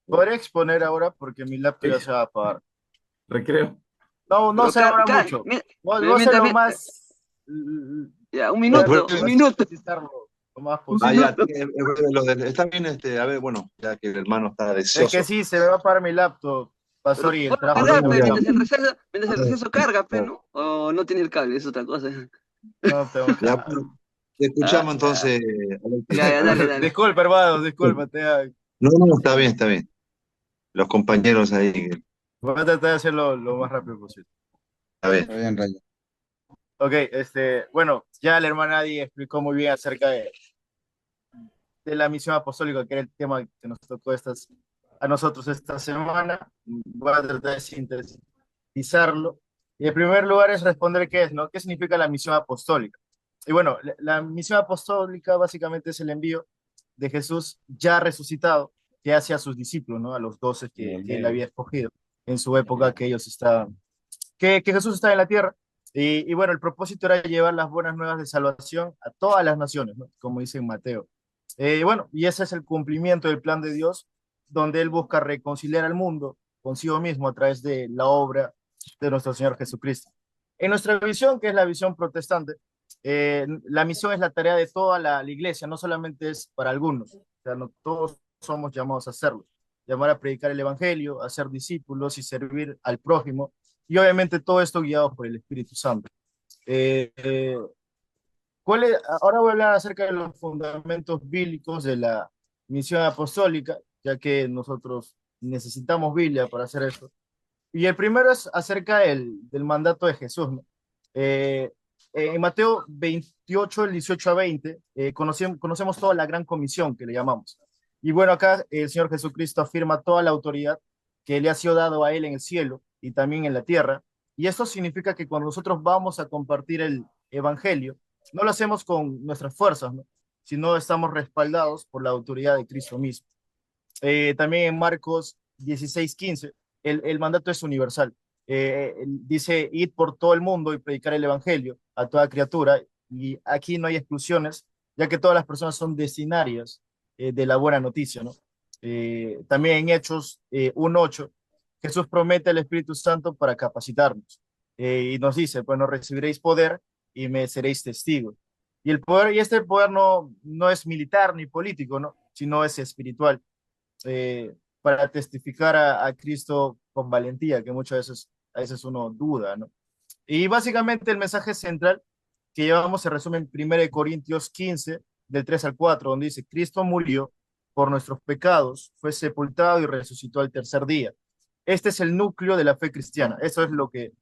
Speaker 8: ¿podría exponer ahora? Porque mi laptop ya
Speaker 2: Sí,
Speaker 8: se va a apagar.
Speaker 2: recreo.
Speaker 8: No, no
Speaker 3: Pero
Speaker 8: se demora mucho. Voy a hacer
Speaker 3: mientras,
Speaker 8: lo más...
Speaker 3: ya, un
Speaker 8: Voy a
Speaker 3: minuto, un minuto,
Speaker 8: facilitar lo más
Speaker 3: un
Speaker 1: Ah,
Speaker 8: posible.
Speaker 1: ya,
Speaker 3: minuto.
Speaker 1: está bien, a ver, bueno, ya que el hermano está
Speaker 8: Es que
Speaker 1: deseoso.
Speaker 8: sí, se me va a parar mi laptop,
Speaker 3: Pero
Speaker 8: pastor, y el
Speaker 3: ponlo a
Speaker 8: trabajo no
Speaker 3: cargar,
Speaker 8: me
Speaker 3: pe,
Speaker 1: Ya.
Speaker 8: deja.
Speaker 3: mientras el receso carga, pe, ¿no? O no tiene el cable, es otra cosa.
Speaker 8: No tengo
Speaker 1: Ya,
Speaker 8: claro.
Speaker 1: bueno, te
Speaker 3: Ah,
Speaker 1: escuchamos
Speaker 3: ya,
Speaker 1: entonces,
Speaker 3: ya,
Speaker 1: Alexis.
Speaker 3: ya, dale, dale.
Speaker 8: Disculpa, hermano, disculpa.
Speaker 1: No, no, está bien, está bien. Los compañeros ahí,
Speaker 8: Voy a tratar de hacerlo lo más rápido posible.
Speaker 1: a ver.
Speaker 6: Está bien, Rayo.
Speaker 8: Ok, bueno, ya la hermana Adi explicó muy bien acerca de la misión apostólica, que era el tema que nos tocó a nosotros esta semana. Voy a tratar de sintetizarlo. Y en primer lugar es responder qué es, ¿no? ¿Qué significa la misión apostólica? Y bueno, la misión apostólica básicamente es el envío de Jesús ya resucitado, que hace a sus discípulos, ¿no? A los 12 que él había escogido en su época que ellos estaban, que Jesús estaba en la tierra. Y bueno, el propósito era llevar las buenas nuevas de salvación a todas las naciones, ¿no? Como dice en Mateo. Bueno, y ese es el cumplimiento del plan de Dios, donde Él busca reconciliar al mundo consigo mismo a través de la obra de nuestro Señor Jesucristo. En nuestra visión, que es la visión protestante, La misión es la tarea de toda la iglesia, no solamente es para algunos, o sea, no todos somos llamados a hacerlo, llamar a predicar el evangelio, a ser discípulos y servir al prójimo, y obviamente todo esto guiado por el Espíritu Santo. Eh, eh, Ahora voy a hablar acerca de los fundamentos bíblicos de la misión apostólica, ya que nosotros necesitamos Biblia para hacer esto. Y el primero es acerca del mandato de Jesús, ¿no? Eh, en Mateo 28, el 18 a 20, conocemos toda la gran comisión que le llamamos. Y bueno, acá el Señor Jesucristo afirma toda la autoridad que le ha sido dado a él en el cielo y también en la tierra. Y esto significa que cuando nosotros vamos a compartir el evangelio, no lo hacemos con nuestras fuerzas, ¿no? Sino estamos respaldados por la autoridad de Cristo mismo. También en Marcos 16:15, el mandato es universal. Dice, id por todo el mundo y predicar el evangelio a toda criatura, y aquí no hay exclusiones, ya que todas las personas son destinarias de la buena noticia, ¿no? También en Hechos 1:8, Jesús promete al Espíritu Santo para capacitarnos, y nos dice, pues no recibiréis poder y me seréis testigos. Y el poder, y este poder no es militar ni político, ¿no? Sino es espiritual, para testificar a Cristo con valentía, que muchas veces, a veces uno duda, ¿no? Y básicamente el mensaje central que llevamos se resume en 1 Corintios 15, del 3 al 4, donde dice, Cristo murió por nuestros pecados, fue sepultado y resucitó al tercer día. Este es el núcleo de la fe cristiana. Eso es lo que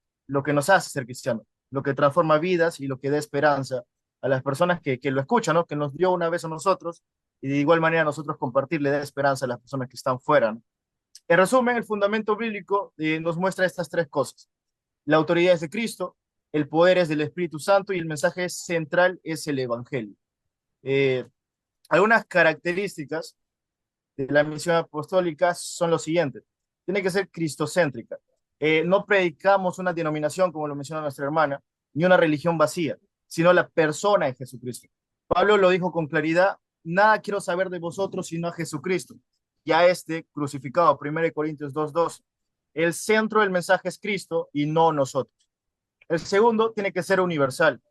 Speaker 8: nos hace ser cristianos, lo que transforma vidas y lo que da esperanza a las personas que lo escuchan, ¿no? Que nos dio una vez a nosotros, y de igual manera nosotros compartirle da esperanza a las personas que están fuera, ¿no? En resumen, el fundamento bíblico nos muestra estas tres cosas. La autoridad es de Cristo, el poder es del Espíritu Santo y el mensaje central es el Evangelio. Eh, Algunas características de la misión apostólica son los siguientes. Tiene que ser cristocéntrica. No predicamos una denominación, como lo menciona nuestra hermana, ni una religión vacía, sino la persona de Jesucristo. Pablo lo dijo con claridad, nada quiero saber de vosotros sino a Jesucristo, y a este crucificado, 1 Corintios 2:2. El centro del mensaje es Cristo y no nosotros. El segundo tiene que ser universal.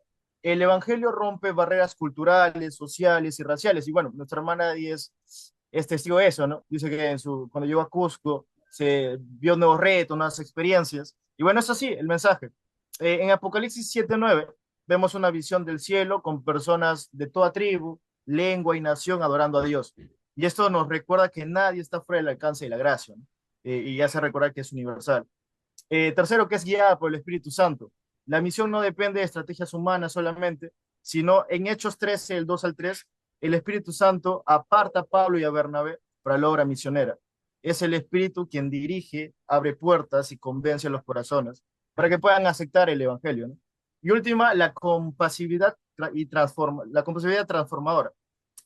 Speaker 8: El evangelio rompe barreras culturales, sociales y raciales. Y bueno, nuestra hermana es testigo de eso, ¿no? Dice que cuando llegó a Cusco se vio nuevos retos, nuevas experiencias. Y bueno, es así el mensaje. En Apocalipsis 7:9 vemos una visión del cielo con personas de toda tribu, lengua y nación adorando a Dios. Y esto nos recuerda que nadie está fuera del alcance de la gracia, ¿no? Y hace recordar que es universal. Tercero, que es guiada por el Espíritu Santo. La misión no depende de estrategias humanas solamente, sino en Hechos 13, el 2 al 3, el Espíritu Santo aparta a Pablo y a Bernabé para la obra misionera. Es el Espíritu quien dirige, abre puertas y convence a los corazones para que puedan aceptar el Evangelio, ¿no? Y última, la compasividad la compasividad transformadora.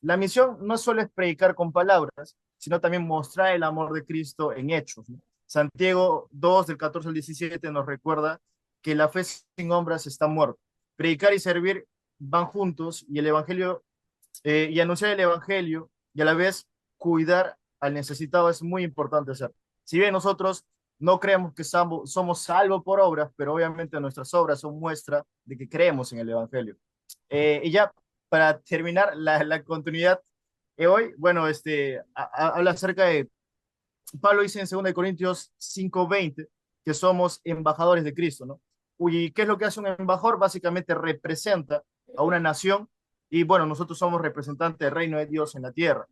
Speaker 8: La misión no solo es predicar con palabras, sino también mostrar el amor de Cristo en hechos, ¿no? Santiago 2, del 14 al 17, nos recuerda que la fe sin obras está muerta. Predicar y servir van juntos, y el evangelio, y anunciar el evangelio y a la vez cuidar al necesitado es muy importante hacer. Si bien nosotros no creemos que somos salvos por obras, pero obviamente nuestras obras son muestra de que creemos en el evangelio. Y ya para terminar la continuidad, hoy, bueno, habla acerca de, Pablo dice en 2 Corintios 5:20 que somos embajadores de Cristo, ¿no? ¿Y qué es lo que hace un embajador? Básicamente representa a una nación, y bueno, nosotros somos representantes del reino de Dios en la tierra.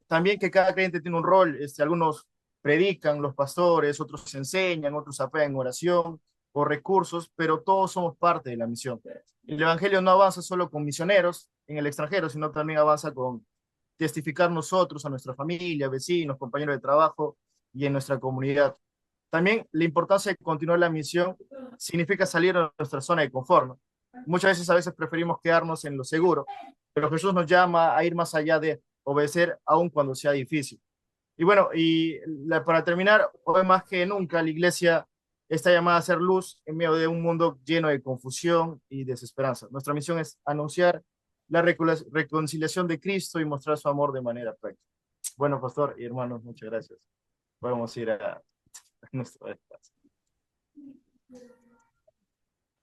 Speaker 8: También que cada creyente tiene un rol, algunos predican, los pastores, otros enseñan, otros apoyan en oración o recursos, pero todos somos parte de la misión. El evangelio no avanza solo con misioneros en el extranjero, sino también avanza con testificar nosotros a nuestra familia, vecinos, compañeros de trabajo y en nuestra comunidad. También la importancia de continuar la misión significa salir de nuestra zona de confort, ¿no? Muchas veces, preferimos quedarnos en lo seguro, pero Jesús nos llama a ir más allá de obedecer aun cuando sea difícil. Y bueno, para terminar, hoy más que nunca la iglesia está llamada a ser luz en medio de un mundo lleno de confusión y desesperanza. Nuestra misión es anunciar la reconciliación de Cristo y mostrar su amor de manera práctica. Bueno, pastor y hermanos, muchas gracias. Podemos ir a nuestro espacio.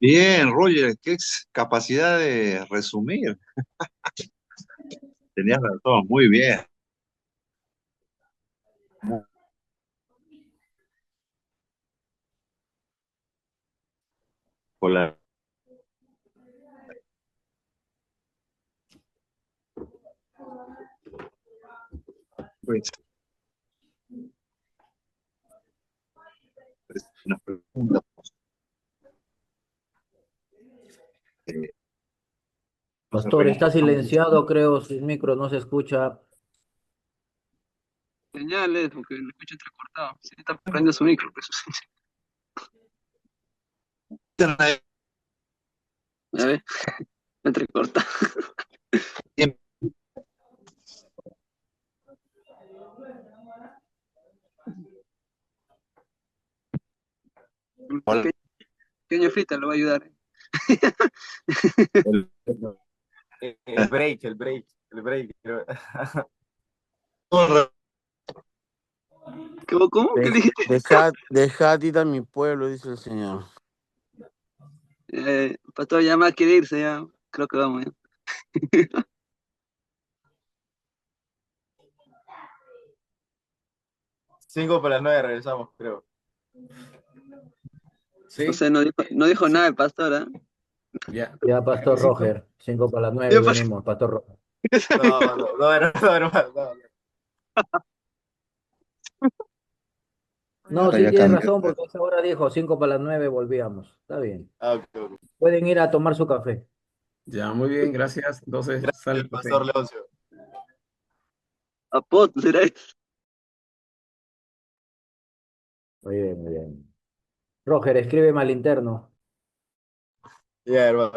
Speaker 1: Bien, Roger, qué capacidad de resumir. Tenías razón, muy bien. Hola. Pues, una pregunta. eh,
Speaker 4: Pastor, está silenciado, creo, su micro no se escucha.
Speaker 3: Señales, porque lo escucho entrecortado. Si está prende su micro, pues. A ver, entrecorta.
Speaker 1: Hola.
Speaker 3: Pequeño Fita lo va a ayudar.
Speaker 8: El break. Creo.
Speaker 3: ¿Cómo? ¿Qué dijiste?
Speaker 10: Dejad ir a mi pueblo, dice el Señor.
Speaker 3: Pastor, ya más quiere irse, ya. Creo que vamos, ya.
Speaker 8: 9:05 regresamos, creo.
Speaker 2: ¿Sí?
Speaker 3: No sé, no dijo nada el pastor, ¿ah?
Speaker 2: Ya.
Speaker 4: Ya, Pastor
Speaker 2: Necesito-
Speaker 4: Roger, 5 para las 9
Speaker 3: Ya, pastor.
Speaker 4: venimos, Pastor Roger.
Speaker 8: No.
Speaker 4: No,
Speaker 6: Ahora
Speaker 4: sí
Speaker 6: ya
Speaker 4: tiene
Speaker 6: cambió.
Speaker 4: razón, porque a esa hora dijo 5 para las 9 volvíamos. Está bien.
Speaker 8: Ok.
Speaker 4: Pueden ir a tomar su café.
Speaker 2: Ya, muy bien, gracias. Entonces, sale el café.
Speaker 8: Pastor Leoncio.
Speaker 3: Apot, ¿será eso?
Speaker 4: Muy bien, muy bien. Roger, escríbeme al interno.
Speaker 8: Ya, hermano.